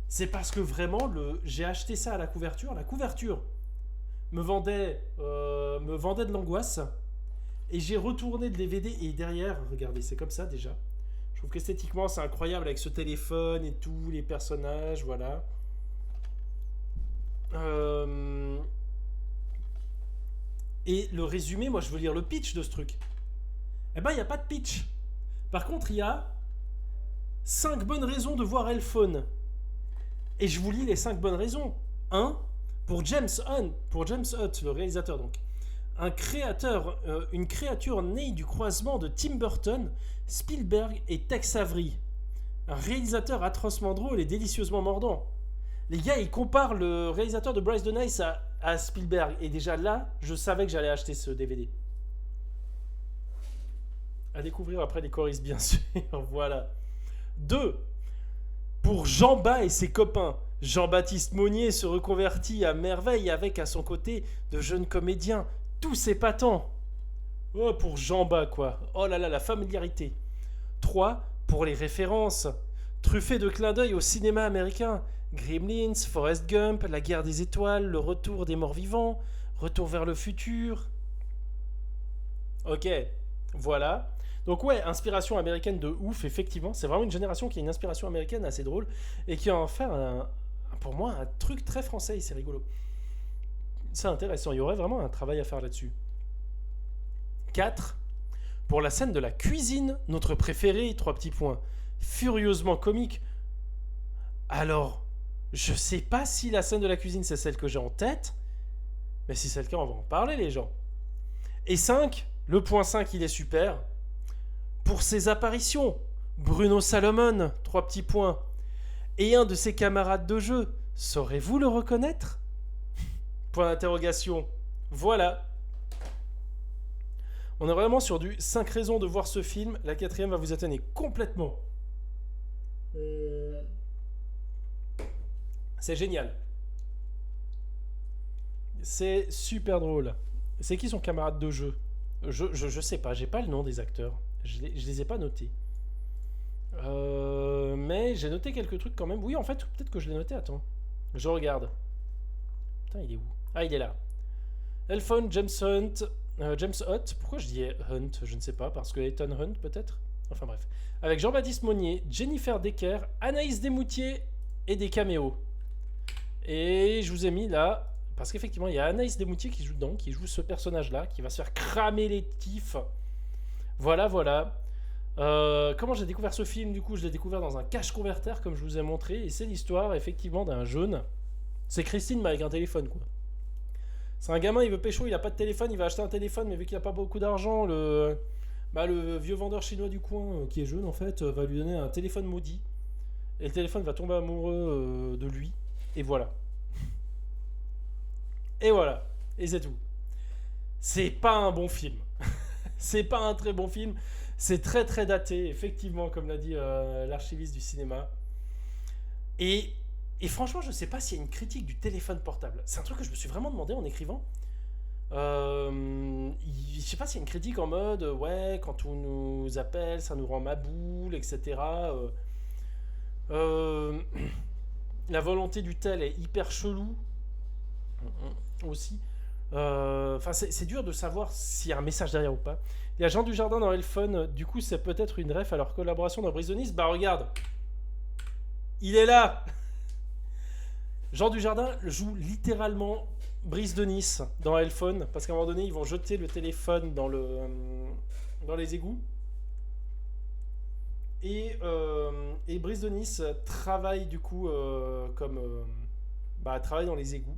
C'est parce que vraiment, j'ai acheté ça à la couverture. La couverture me vendait de l'angoisse. Et j'ai retourné le DVD et derrière, regardez, c'est comme ça déjà. Je trouve qu'esthétiquement, c'est incroyable avec ce téléphone et tout, les personnages, voilà. Et le résumé, moi je veux lire le pitch de ce truc. Eh ben, il n'y a pas de pitch. Par contre, il y a 5 bonnes raisons de voir Hellphone. Et je vous lis les 5 bonnes raisons. 1. Pour James Hunt, le réalisateur donc. Une créature née du croisement de Tim Burton, Spielberg et Tex Avery. Un réalisateur atrocement drôle et délicieusement mordant. Les gars, ils comparent le réalisateur de Bryce the Nice à Spielberg. Et déjà là, je savais que j'allais acheter ce DVD. À découvrir après les choristes, bien sûr. Voilà. 2. Pour Jean-Bas et ses copains. Jean-Baptiste Monnier se reconvertit à merveille avec à son côté de jeunes comédiens. Tous épatants. Oh, pour Jean-Bas, quoi. Oh là là, la familiarité. 3. Pour les références. Truffé de clins d'œil au cinéma américain. Gremlins, Forrest Gump, La Guerre des Étoiles, Le Retour des Morts Vivants, Retour vers le futur. Ok, voilà. Donc ouais, inspiration américaine de ouf, effectivement. C'est vraiment une génération qui a une inspiration américaine assez drôle et qui a en fait, pour moi, un truc très français et c'est rigolo. C'est intéressant, il y aurait vraiment un travail à faire là-dessus. 4. Pour la scène de la cuisine, notre préféré, 3 petits points. Furieusement comique. Alors, je sais pas si la scène de la cuisine c'est celle que j'ai en tête, mais si c'est le cas, on va en parler, les gens. Et 5, le point 5, il est super. Pour ses apparitions, Bruno Salomon, 3 petits points. Et un de ses camarades de jeu, saurez-vous le reconnaître ? Point d'interrogation. Voilà. On est vraiment sur du 5 raisons de voir ce film. La 4e va vous étonner complètement. C'est génial. C'est super drôle. C'est qui son camarade de jeu ? Je sais pas, j'ai pas le nom des acteurs. Je les ai pas notés. Mais j'ai noté quelques trucs quand même. Oui, en fait, peut-être que je l'ai noté. Attends. Je regarde. Putain, il est où ? Ah, il est là. Hellphone, James Hunt. Pourquoi je dis Hunt ? Je ne sais pas. Parce que Ethan Hunt, peut-être ? Enfin bref. Avec Jean-Baptiste Monnier, Jennifer Decker, Anaïs Desmoutiers et des caméos. Et je vous ai mis là, parce qu'effectivement, il y a Anaïs Desmoutiers qui joue dedans, qui joue ce personnage-là, qui va se faire cramer les tifs. Voilà. Comment j'ai découvert ce film ? Du coup, je l'ai découvert dans un cache converter, comme je vous ai montré, et c'est l'histoire, effectivement, d'un jeune. C'est Christine, mais avec un téléphone, quoi. C'est un gamin, il veut pécho, il a pas de téléphone, il va acheter un téléphone, mais vu qu'il a pas beaucoup d'argent, le vieux vendeur chinois du coin, qui est jeune, en fait, va lui donner un téléphone maudit. Et le téléphone va tomber amoureux de lui. Et voilà. Et voilà. Et c'est tout. C'est pas un bon film. C'est pas un très bon film. C'est très très daté, effectivement, comme l'a dit l'archiviste du cinéma. Et franchement, je sais pas s'il y a une critique du téléphone portable. C'est un truc que je me suis vraiment demandé en écrivant. Je sais pas s'il y a une critique en mode ouais, quand on nous appelle, ça nous rend ma boule, etc. La volonté du tel est hyper chelou aussi. Enfin, c'est dur de savoir s'il y a un message derrière ou pas. Il y a Jean Dujardin dans Hellphone. Du coup, c'est peut-être une ref à leur collaboration dans Brise de Nice. Bah regarde, il est là. Jean Dujardin joue littéralement Brise de Nice dans Hellphone, parce qu'à un moment donné, ils vont jeter le téléphone dans les égouts. Et Brise de Nice travaille du coup travaille dans les égouts.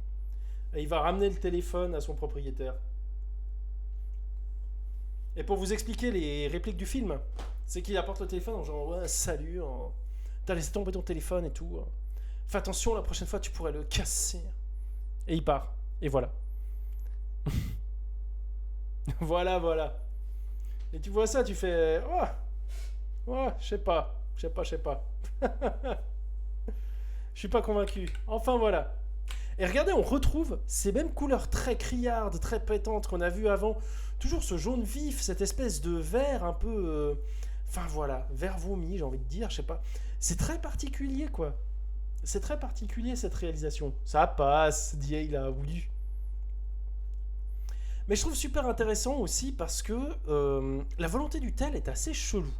Et il va ramener le téléphone à son propriétaire. Et pour vous expliquer les répliques du film, c'est qu'il apporte le téléphone en genre ouais, salut, t'as laissé tomber ton téléphone et tout. Fais attention, la prochaine fois tu pourrais le casser. Et il part. Et voilà. Voilà. Et tu vois ça, tu fais je sais pas. Je suis pas convaincu. Enfin voilà. Et regardez, on retrouve ces mêmes couleurs très criardes, très pétantes qu'on a vues avant. Toujours ce jaune vif, cette espèce de vert un peu... vert vomi, j'ai envie de dire, je sais pas. C'est très particulier, quoi. C'est très particulier, cette réalisation. Ça passe, dit il a voulu. Mais je trouve super intéressant aussi parce que la volonté du tel est assez chelou.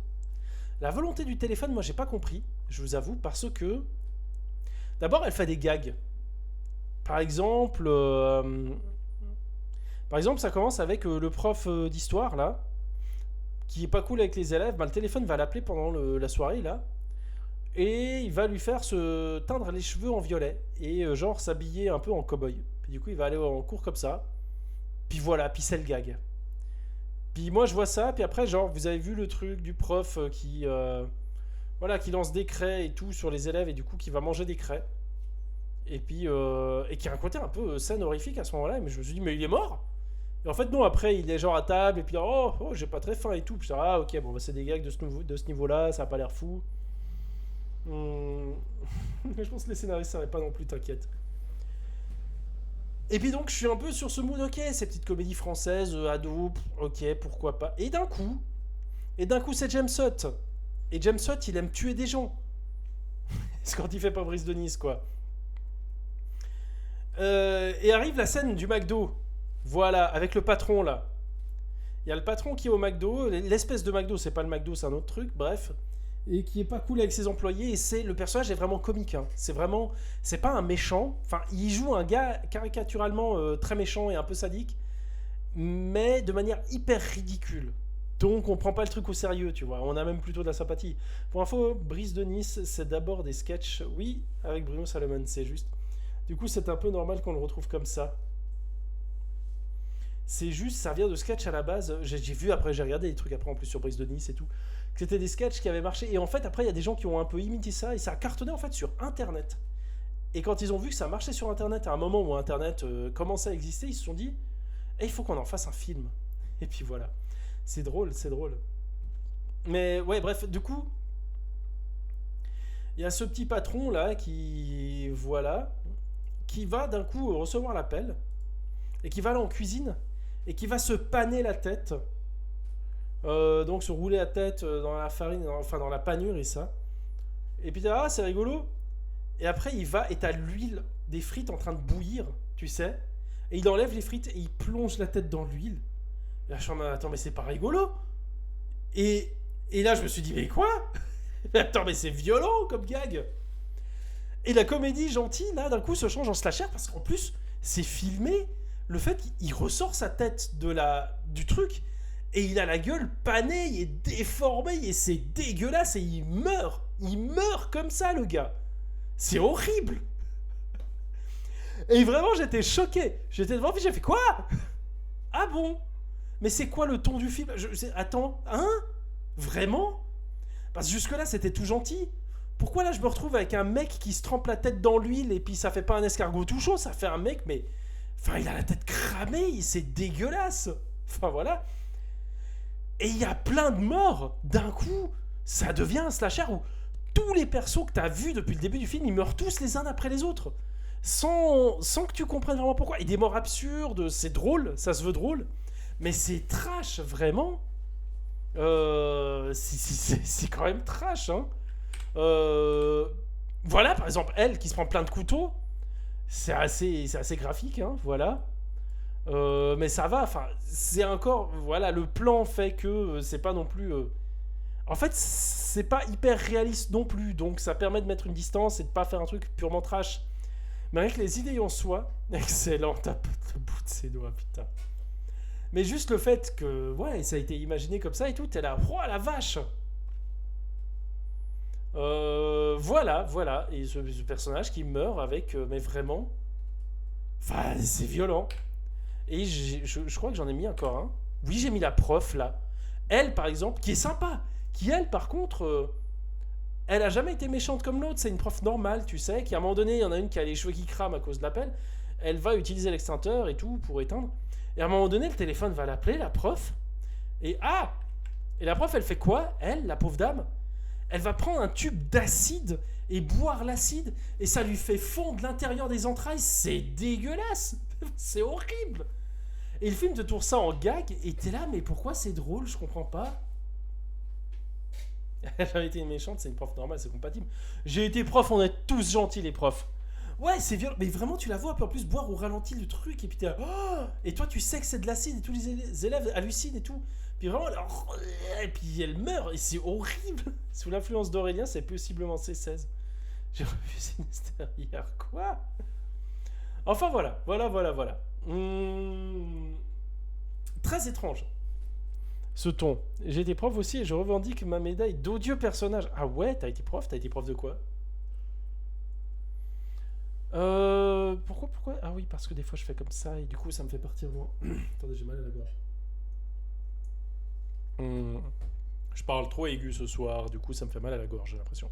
La volonté du téléphone, moi, j'ai pas compris, je vous avoue, parce que... D'abord, elle fait des gags. Par exemple, ça commence avec le prof d'histoire, là, qui est pas cool avec les élèves. Bah, le téléphone va l'appeler pendant la soirée, là, et il va lui faire se teindre les cheveux en violet, et genre s'habiller un peu en cow-boy. Puis du coup, il va aller en cours comme ça. Puis voilà, puis c'est le gag. Puis moi, je vois ça, puis après, genre, vous avez vu le truc du prof qui lance des craies et tout sur les élèves, et du coup, qui va manger des craies. Et puis, et qui a un côté un peu scène horrifique à ce moment-là, mais je me suis dit, mais il est mort? Et en fait, non, après, il est genre à table, et puis, oh j'ai pas très faim et tout. Puis je dis, ah, ok, bon, bah, c'est des gags de ce niveau-là, ça a pas l'air fou. Je pense que les scénaristes savaient pas non plus, t'inquiète. Et puis donc, je suis un peu sur ce mood, ok, ces petites comédies françaises, ado, ok, pourquoi pas. Et d'un coup, c'est James Hutt. Et James Hutt, il aime tuer des gens. C'est quand il fait pas Brise de Nice, quoi. Et arrive la scène du McDo. Voilà, avec le patron, là. Il y a le patron qui est au McDo. L'espèce de McDo, c'est pas le McDo, c'est un autre truc, bref. Et qui est pas cool avec ses employés. Et le personnage est vraiment comique, hein. C'est pas un méchant. Enfin, il joue un gars caricaturalement très méchant et un peu sadique, mais de manière hyper ridicule. Donc on prend pas le truc au sérieux, tu vois. On a même plutôt de la sympathie. Pour info, Brise de Nice, c'est d'abord des sketchs, oui, avec Bruno Salomon, c'est juste. Du coup, c'est un peu normal qu'on le retrouve comme ça. C'est juste, ça vient de sketch à la base. J'ai vu, après j'ai regardé des trucs après en plus sur Brise de Nice et tout, que c'était des sketchs qui avaient marché. Et en fait, après, il y a des gens qui ont un peu imité ça, et ça a cartonné en fait sur Internet. Et quand ils ont vu que ça marchait sur Internet, à un moment où Internet commençait à exister, ils se sont dit, il faut qu'on en fasse un film. Et puis voilà. C'est drôle, c'est drôle. Mais ouais, bref, du coup, il y a ce petit patron là qui va d'un coup recevoir l'appel et qui va aller en cuisine et qui va se paner la tête, donc se rouler la tête dans la farine, enfin dans la panure et ça. Et puis c'est rigolo. Et après il va et t'as l'huile des frites en train de bouillir, tu sais, et il enlève les frites et il plonge la tête dans l'huile. Et là je suis en mode, attends, mais c'est pas rigolo. Et là je me suis dit, mais quoi? Attends, mais c'est violent comme gag. Et la comédie gentille là d'un coup se change en slasher parce qu'en plus c'est filmé. Le fait qu'il ressort sa tête du truc et il a la gueule panée, il est déformé et c'est dégueulasse et il meurt comme ça, le gars. C'est horrible. Et vraiment j'étais choqué, j'étais devant, j'ai fait quoi? Ah bon? Mais c'est quoi le ton du film? Attends, hein? Vraiment? Parce que jusque là c'était tout gentil. Pourquoi là je me retrouve avec un mec qui se trempe la tête dans l'huile et puis ça fait pas un escargot tout chaud, ça fait un mec mais... Enfin, il a la tête cramée, c'est dégueulasse. Enfin, voilà. Et il y a plein de morts. D'un coup, ça devient un slasher où tous les persos que t'as vus depuis le début du film, ils meurent tous les uns après les autres. Sans que tu comprennes vraiment pourquoi. Et des morts absurdes, c'est drôle, ça se veut drôle. Mais c'est trash, vraiment. C'est quand même trash, hein. Voilà, par exemple, elle qui se prend plein de couteaux. C'est assez graphique, hein, voilà. Mais ça va, enfin, c'est encore... Voilà, le plan fait que c'est pas non plus... En fait, c'est pas hyper réaliste non plus, donc ça permet de mettre une distance et de pas faire un truc purement trash. Mais avec les idées en soi, excellent, tape le bout de ses doigts, putain. Mais juste le fait que, ouais, ça a été imaginé comme ça et tout, t'es là, oh la vache! Voilà, et ce personnage qui meurt avec, mais vraiment, enfin, c'est violent. Et je crois que j'en ai mis encore un. Oui, j'ai mis la prof là. Elle, par exemple, qui est sympa, qui elle, par contre, elle a jamais été méchante comme l'autre. C'est une prof normale, tu sais, qui à un moment donné, il y en a une qui a les cheveux qui crament à cause de l'appel. Elle va utiliser l'extincteur et tout pour éteindre. Et à un moment donné, le téléphone va l'appeler, la prof. Et la prof, elle fait quoi? Elle, la pauvre dame, elle va prendre un tube d'acide et boire l'acide et ça lui fait fondre l'intérieur des entrailles. C'est dégueulasse. C'est horrible. Et le film te tourne ça en gag et t'es là, mais pourquoi c'est drôle? Je comprends pas. Elle a été une méchante, c'est une prof normale, c'est compatible. J'ai été prof, on est tous gentils les profs. Ouais, c'est violent. Mais vraiment, tu la vois, puis en plus, boire au ralenti le truc, et puis t'es là, oh, et toi, tu sais que c'est de l'acide, et tous les élèves hallucinent et tout. Puis vraiment, et puis elle meurt, et c'est horrible. Sous l'influence d'Aurélien, c'est possiblement C16. J'ai revu Sinister hier, quoi? Enfin, voilà. Très étrange, ce ton. J'ai été prof aussi, et je revendique ma médaille d'odieux personnage. Ah ouais, t'as été prof de quoi? Pourquoi? Ah oui, parce que des fois je fais comme ça et du coup ça me fait partir loin. Attendez, j'ai mal à la gorge. Je parle trop aigu ce soir, du coup ça me fait mal à la gorge, j'ai l'impression.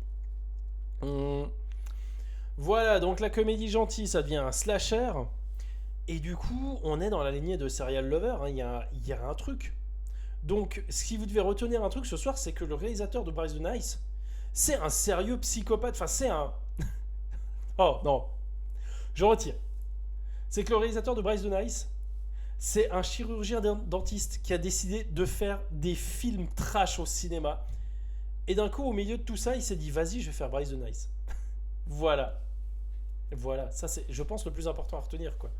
Voilà, donc la comédie gentille, ça devient un slasher. Et du coup, on est dans la lignée de Serial Lover, hein, il y a un truc. Donc, si vous devez retenir un truc ce soir, c'est que le réalisateur de Bryce the Nice, c'est un sérieux psychopathe. Enfin, c'est un... Oh, non. Je retire. C'est que le réalisateur de Bryce the Nice, c'est un chirurgien dentiste qui a décidé de faire des films trash au cinéma. Et d'un coup, au milieu de tout ça, il s'est dit, vas-y, je vais faire Bryce the Nice. Voilà. Voilà, ça c'est, je pense, le plus important à retenir, quoi.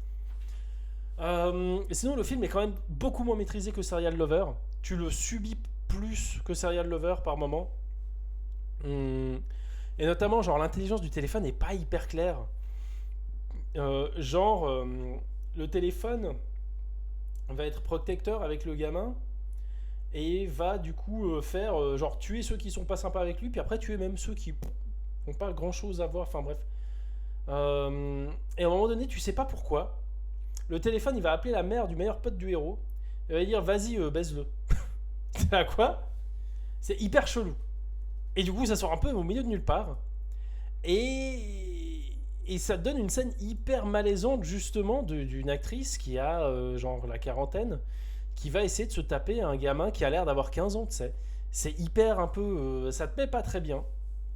Sinon, le film est quand même beaucoup moins maîtrisé que Serial Lover. Tu le subis plus que Serial Lover par moment. Et notamment, genre, l'intelligence du téléphone n'est pas hyper claire. Le téléphone va être protecteur avec le gamin et va du coup faire genre tuer ceux qui sont pas sympas avec lui, puis après tuer même ceux qui n'ont pas grand chose à voir. Enfin bref. Et à un moment donné, tu sais pas pourquoi. Le téléphone, il va appeler la mère du meilleur pote du héros. Il va lui dire, vas-y, baise-le. C'est à quoi? C'est hyper chelou. Et du coup, ça sort un peu au milieu de nulle part. Et ça donne une scène hyper malaisante, justement, d'une actrice qui a, genre, la quarantaine, qui va essayer de se taper un gamin qui a l'air d'avoir 15 ans, tu sais. C'est hyper un peu... ça te met pas très bien,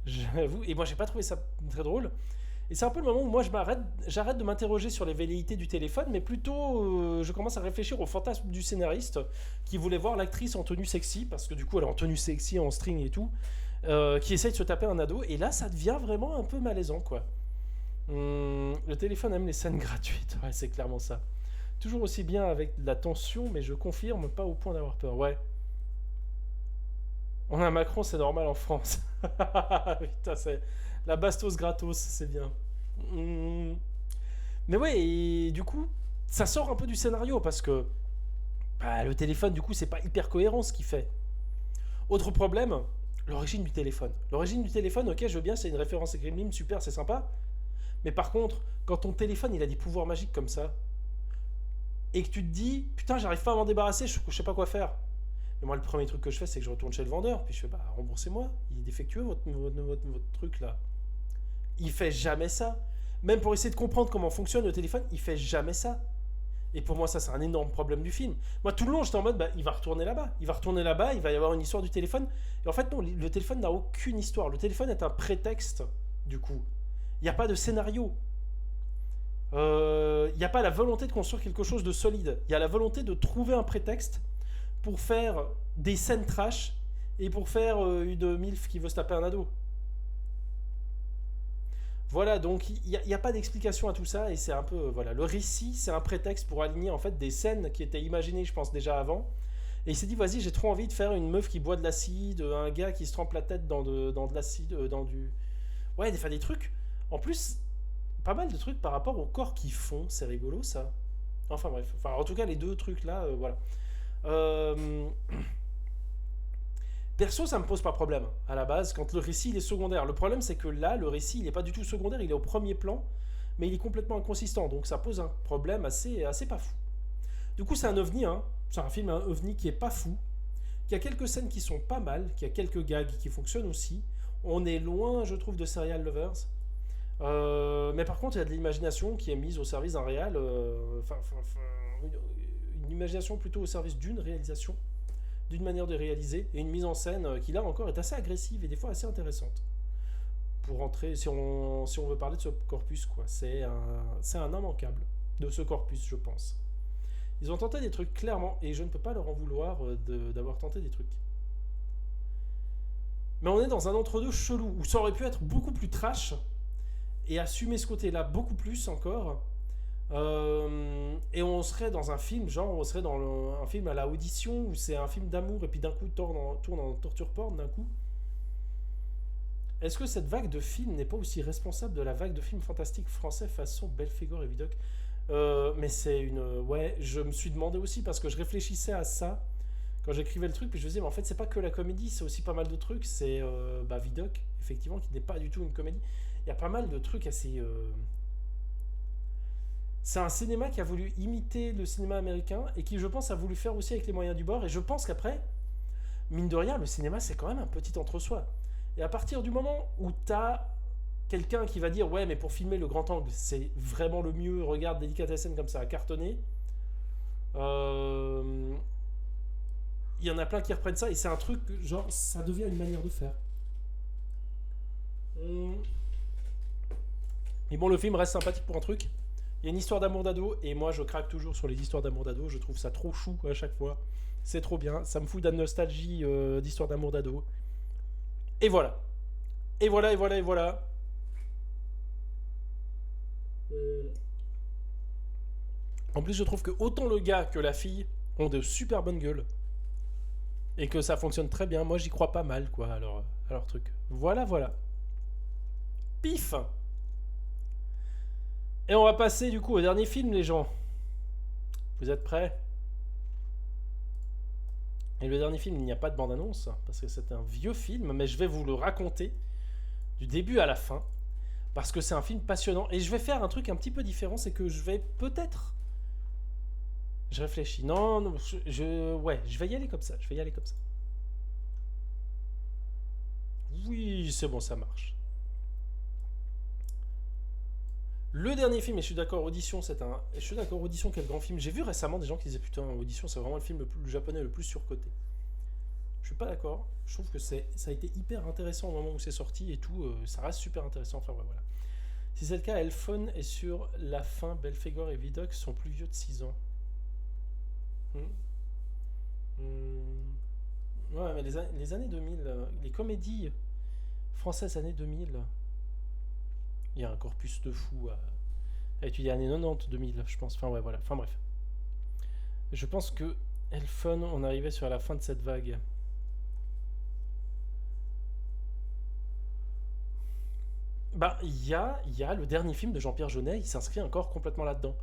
j'avoue. Et moi, j'ai pas trouvé ça très drôle. Et c'est un peu le moment où moi j'arrête de m'interroger sur les velléités du téléphone, mais plutôt je commence à réfléchir au fantasme du scénariste qui voulait voir l'actrice en tenue sexy, parce que du coup elle est en tenue sexy, en string et tout, qui essaye de se taper un ado, et là ça devient vraiment un peu malaisant, quoi. Le téléphone aime les scènes gratuites, ouais, c'est clairement ça. Toujours aussi bien avec de la tension, mais je confirme, pas au point d'avoir peur, ouais. On a Macron, c'est normal en France. Putain, c'est... La bastos gratos, c'est bien. Mais ouais, et du coup, ça sort un peu du scénario parce que le téléphone, du coup, c'est pas hyper cohérent ce qu'il fait. Autre problème, l'origine du téléphone. L'origine du téléphone, ok, je veux bien, c'est une référence à Gremlin, super, c'est sympa. Mais par contre, quand ton téléphone, il a des pouvoirs magiques comme ça, et que tu te dis, putain, j'arrive pas à m'en débarrasser, je sais pas quoi faire. Et moi, le premier truc que je fais, c'est que je retourne chez le vendeur, puis je fais, remboursez-moi, il est défectueux votre truc là. Il fait jamais ça. Même pour essayer de comprendre comment fonctionne le téléphone, il fait jamais ça. Et pour moi, ça, c'est un énorme problème du film. Moi, tout le long, j'étais en mode, il va retourner là-bas. Il va y avoir une histoire du téléphone. Et en fait, non, le téléphone n'a aucune histoire. Le téléphone est un prétexte, du coup. Il n'y a pas de scénario. Il n'y a pas la volonté de construire quelque chose de solide. Il y a la volonté de trouver un prétexte pour faire des scènes trash et pour faire une MILF qui veut se taper un ado. Voilà, donc il n'y a pas d'explication à tout ça, et c'est un peu, voilà, le récit, c'est un prétexte pour aligner en fait des scènes qui étaient imaginées, je pense, déjà avant, et il s'est dit, vas-y, j'ai trop envie de faire une meuf qui boit de l'acide, un gars qui se trempe la tête dans de l'acide, dans du... Ouais, des trucs, en plus, pas mal de trucs par rapport au corps qu'ils font, c'est rigolo, ça. Enfin bref, en tout cas, les deux trucs là, voilà. Perso, ça me pose pas problème à la base quand le récit il est secondaire. Le problème, c'est que là, le récit il est pas du tout secondaire, il est au premier plan, mais il est complètement inconsistant, donc ça pose un problème assez pas fou. Du coup, c'est un ovni, hein. C'est un film, un ovni qui est pas fou, qui a quelques scènes qui sont pas mal, qui a quelques gags qui fonctionnent aussi. On est loin, je trouve, de Serial Lovers, mais par contre, il y a de l'imagination qui est mise au service d'un réal, une imagination plutôt au service d'une réalisation, d'une manière de réaliser, et une mise en scène qui là encore est assez agressive et des fois assez intéressante. Pour rentrer, si on veut parler de ce corpus, quoi, c'est un immanquable de ce corpus, je pense. Ils ont tenté des trucs clairement, et je ne peux pas leur en vouloir d'avoir tenté des trucs. Mais on est dans un entre-deux chelou, où ça aurait pu être beaucoup plus trash, et assumer ce côté-là beaucoup plus encore. Et on serait dans un film, genre on serait dans un film à la Audition où c'est un film d'amour et puis d'un coup tourne en torture porn d'un coup. Est-ce que cette vague de films n'est pas aussi responsable de la vague de films fantastiques français façon Belphégor et Vidocq? Mais c'est une... Ouais, je me suis demandé aussi parce que je réfléchissais à ça quand j'écrivais le truc, puis je me disais, mais en fait c'est pas que la comédie, c'est aussi pas mal de trucs. C'est Vidocq, effectivement, qui n'est pas du tout une comédie. Il y a pas mal de trucs assez... C'est un cinéma qui a voulu imiter le cinéma américain et qui, je pense, a voulu faire aussi avec les moyens du bord. Et je pense qu'après, mine de rien, le cinéma, c'est quand même un petit entre-soi. Et à partir du moment où t'as quelqu'un qui va dire « Ouais, mais pour filmer le grand angle, c'est vraiment le mieux, regarde Délicatessen comme ça a cartonné. » Il y en a plein qui reprennent ça et c'est un truc, genre, ça devient une manière de faire. Et bon, le film reste sympathique pour un truc. Il y a une histoire d'amour d'ado, et moi je craque toujours sur les histoires d'amour d'ado, je trouve ça trop chou à chaque fois. C'est trop bien, ça me fout de la nostalgie d'histoire d'amour d'ado. Et voilà. Et voilà, et voilà, et voilà. En plus, je trouve que autant le gars que la fille ont de super bonnes gueules. Et que ça fonctionne très bien. Moi, j'y crois pas mal, quoi, à leur truc. Voilà, voilà. Pif! Et on va passer, du coup, au dernier film, les gens. Vous êtes prêts? Et le dernier film, il n'y a pas de bande-annonce, parce que c'est un vieux film, mais je vais vous le raconter du début à la fin, parce que c'est un film passionnant. Et je vais faire un truc un petit peu différent, c'est que je vais peut-être... Je réfléchis. Non, non, ouais, je vais y aller comme ça. Je vais y aller comme ça. Oui, c'est bon, ça marche. Le dernier film, et je suis d'accord, Audition, je suis d'accord, Audition, quel grand film. J'ai vu récemment des gens qui disaient, putain, Audition, c'est vraiment le film le japonais le plus surcoté. Je suis pas d'accord. Je trouve que ça a été hyper intéressant au moment où c'est sorti et tout. Ça reste super intéressant. Enfin, ouais, voilà. Si c'est le cas, Elphone est sur la fin. Belphégor et Vidocq sont plus vieux de 6 ans. Ouais, mais les années 2000, les comédies françaises années 2000, il y a un corpus de fou à étudier. Années 90, 2000, je pense. Enfin, ouais, voilà. Enfin, bref. Je pense que Elphone, on arrivait sur la fin de cette vague. Bah, il y a le dernier film de Jean-Pierre Jeunet, il s'inscrit encore complètement là-dedans.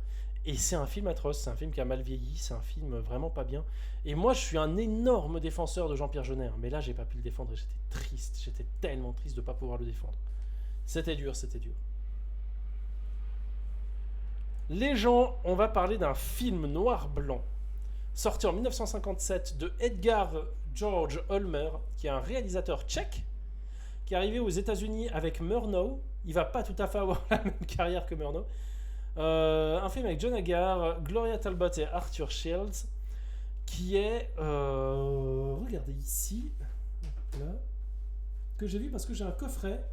Et c'est un film atroce, c'est un film qui a mal vieilli, c'est un film vraiment pas bien. Et moi, je suis un énorme défenseur de Jean-Pierre Jeunet, hein, mais là, j'ai pas pu le défendre et j'étais triste. J'étais tellement triste de pas pouvoir le défendre. C'était dur, c'était dur. Les gens, on va parler d'un film noir-blanc, sorti en 1957 de Edgar George Olmer, qui est un réalisateur tchèque, qui est arrivé aux États-Unis avec Murnau. Il va pas tout à fait avoir la même carrière que Murnau. Un film avec John Agar, Gloria Talbot et Arthur Shields, qui est, regardez ici, là, que j'ai vu parce que j'ai un coffret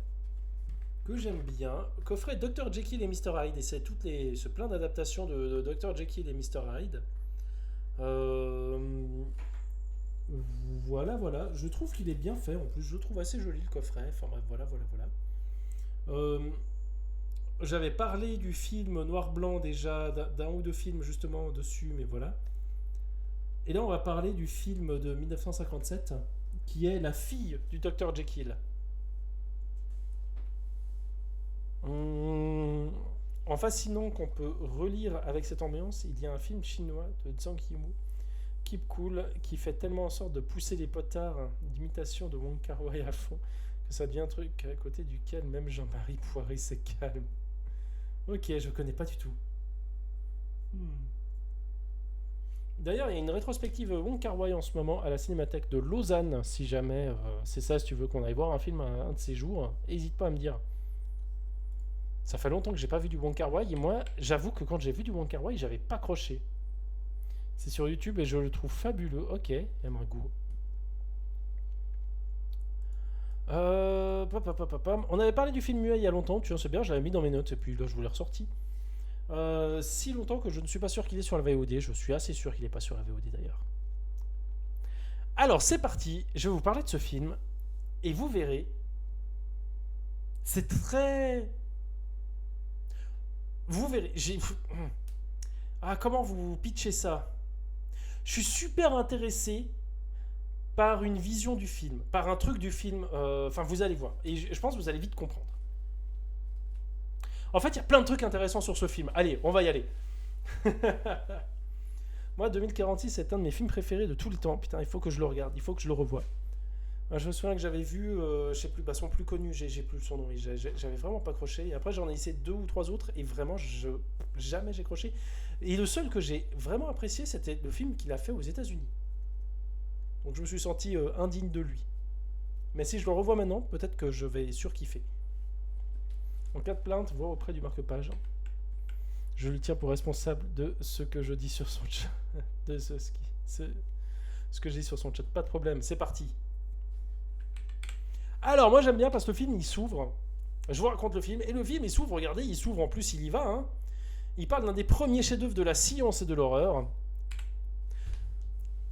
que j'aime bien, coffret Dr. Jekyll et Mr. Hyde, et c'est ce plein d'adaptations de Dr. Jekyll et Mr. Hyde. Voilà, je trouve qu'il est bien fait, en plus je le trouve assez joli le coffret, enfin bref, voilà. J'avais parlé du film noir-blanc déjà, d'un ou deux films justement dessus, mais voilà. Et là on va parler du film de 1957, qui est la fille du Dr. Jekyll. En fascinant qu'on peut relire avec cette ambiance, il y a un film chinois de Zhang Yimou, Keep Cool, qui fait tellement en sorte de pousser les potards d'imitation de Wong Kar-wai à fond, que ça devient un truc à côté duquel même Jean-Marie Poiré se calme. Ok, je connais pas du tout. D'ailleurs, il y a une rétrospective Wong Kar-wai en ce moment à la Cinémathèque de Lausanne, si jamais c'est ça, si tu veux qu'on aille voir un film un de ces jours, n'hésite pas à me dire. Ça fait longtemps que j'ai pas vu du Wong Kar-wai, et moi, j'avoue que quand j'ai vu du Wong Kar-wai, j'avais pas croché. C'est sur YouTube et je le trouve fabuleux. Ok, il y a un goût. On avait parlé du film muet il y a longtemps, tu sais bien, je l'avais mis dans mes notes et puis là je vous l'ai ressorti. Si longtemps que je ne suis pas sûr qu'il est sur la VOD, je suis assez sûr qu'il n'est pas sur la VOD d'ailleurs. Alors c'est parti, je vais vous parler de ce film et vous verrez, c'est très vous verrez. Comment vous pitchez ça? Je suis super intéressé par une vision du film, par un truc du film. Enfin, vous allez voir. Et je pense que vous allez vite comprendre. En fait, il y a plein de trucs intéressants sur ce film. Allez, on va y aller. Moi, 2046, c'est un de mes films préférés de tout le temps. Putain, il faut que je le regarde, il faut que je le revoie. Je me souviens que j'avais vu, je sais plus, son plus connu, j'ai plus son nom, j'avais vraiment pas accroché. Et après, j'en ai essayé 2 ou 3 autres, et vraiment, jamais j'ai accroché. Et le seul que j'ai vraiment apprécié, c'était le film qu'il a fait aux États-Unis. Donc je me suis senti indigne de lui. Mais si je le revois maintenant, peut-être que je vais surkiffer. En cas de plainte, voir auprès du marque-page. Je le tiens pour responsable de ce que je dis sur son chat. De ce que je dis sur son chat. Pas de problème, c'est parti. Alors, moi j'aime bien parce que le film il s'ouvre. Je vous raconte le film. Et le film il s'ouvre, regardez, il s'ouvre en plus, il y va. Hein. Il parle d'un des premiers chefs-d'œuvre de la science et de l'horreur,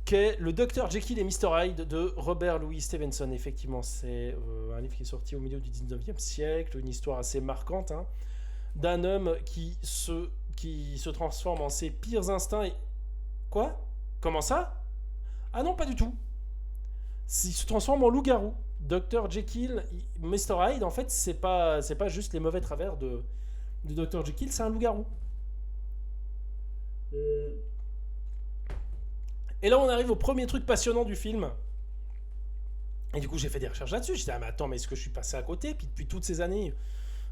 qu'est le Dr. Jekyll et Mr. Hyde de Robert Louis Stevenson. Effectivement, c'est un livre qui est sorti au milieu du 19e siècle, une histoire assez marquante, hein, d'un homme qui se transforme en ses pires instincts et... Quoi? Comment ça? Ah non, pas du tout. Il se transforme en loup-garou. Dr. Jekyll, Mr. Hyde, en fait, c'est pas juste les mauvais travers de Dr. Jekyll, c'est un loup-garou. Et là, on arrive au premier truc passionnant du film. Et du coup, j'ai fait des recherches là-dessus. J'ai dit, mais attends, mais est-ce que je suis passé à côté? Puis depuis toutes ces années,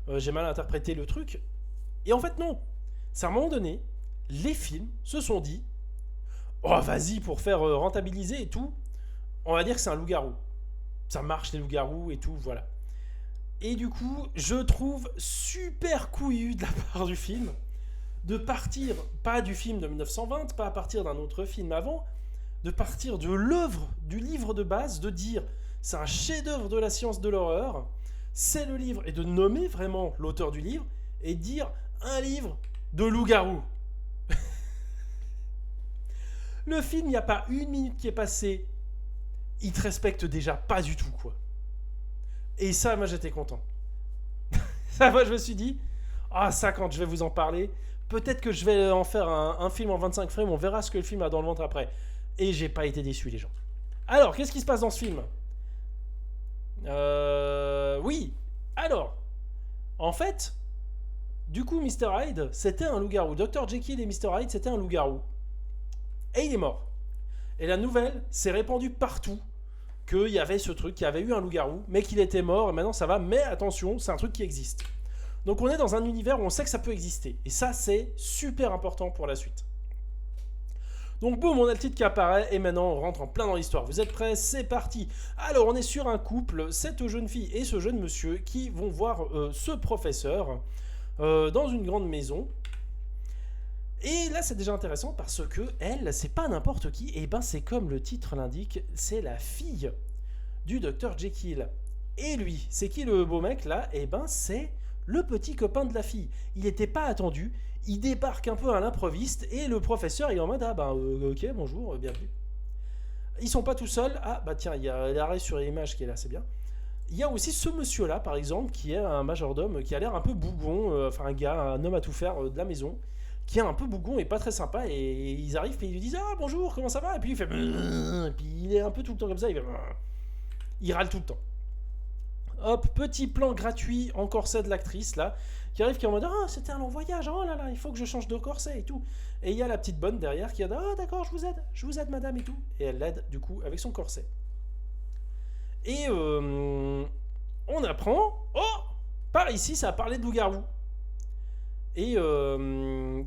j'ai mal interprété le truc. Et en fait, non. C'est à un moment donné, les films se sont dit, oh, vas-y, pour faire rentabiliser et tout, on va dire que c'est un loup-garou. Ça marche, les loups-garous et tout, voilà. Et du coup, je trouve super couillu de la part du film de partir, pas du film de 1920, pas à partir d'un autre film avant, de partir de l'œuvre, du livre de base, de dire c'est un chef-d'œuvre de la science de l'horreur, c'est le livre, et de nommer vraiment l'auteur du livre, et dire un livre de loup-garou. Le film, il n'y a pas une minute qui est passée, il te respecte déjà pas du tout, quoi. Et ça, moi, j'étais content. Ça, moi, je me suis dit, ça, quand je vais vous en parler, peut-être que je vais en faire un film en 25 frames, on verra ce que le film a dans le ventre après. Et j'ai pas été déçu, les gens. Alors, qu'est-ce qui se passe dans ce film? Oui. Alors, en fait, du coup, Mr. Hyde, c'était un loup-garou. Dr. Jekyll et Mr. Hyde, c'était un loup-garou. Et il est mort. Et la nouvelle s'est répandue partout qu'il y avait ce truc, qu'il y avait eu un loup-garou, mais qu'il était mort, et maintenant ça va. Mais attention, c'est un truc qui existe. Donc on est dans un univers où on sait que ça peut exister. Et ça, c'est super important pour la suite. Donc boum, on a le titre qui apparaît, et maintenant on rentre en plein dans l'histoire. Vous êtes prêts? C'est parti. Alors on est sur un couple, cette jeune fille et ce jeune monsieur, qui vont voir ce professeur dans une grande maison. Et là c'est déjà intéressant parce que elle, c'est pas n'importe qui, et ben c'est comme le titre l'indique, c'est la fille du Dr. Jekyll. Et lui, c'est qui le beau mec là? Et ben c'est le petit copain de la fille. Il n'était pas attendu, il débarque un peu à l'improviste, et le professeur il est en mode ok, bonjour, bienvenue. Ils sont pas tout seuls. Tiens, il y a l'arrêt sur l'image qui est là, c'est bien. Il y a aussi ce monsieur là par exemple, qui est un majordome, qui a l'air un peu bougon, un homme à tout faire de la maison, qui est un peu bougon et pas très sympa, et ils arrivent et ils lui disent bonjour, comment ça va, et puis il fait et puis il est un peu tout le temps comme ça, il râle tout le temps. Hop, petit plan gratuit en corset de l'actrice là, qui arrive, qui est en mode c'était un long voyage, oh là là, il faut que je change de corset et tout. Et il y a la petite bonne derrière qui a dit d'accord, je vous aide madame et tout. Et elle l'aide du coup avec son corset. Et on apprend, par ici ça a parlé de loup-garou. Et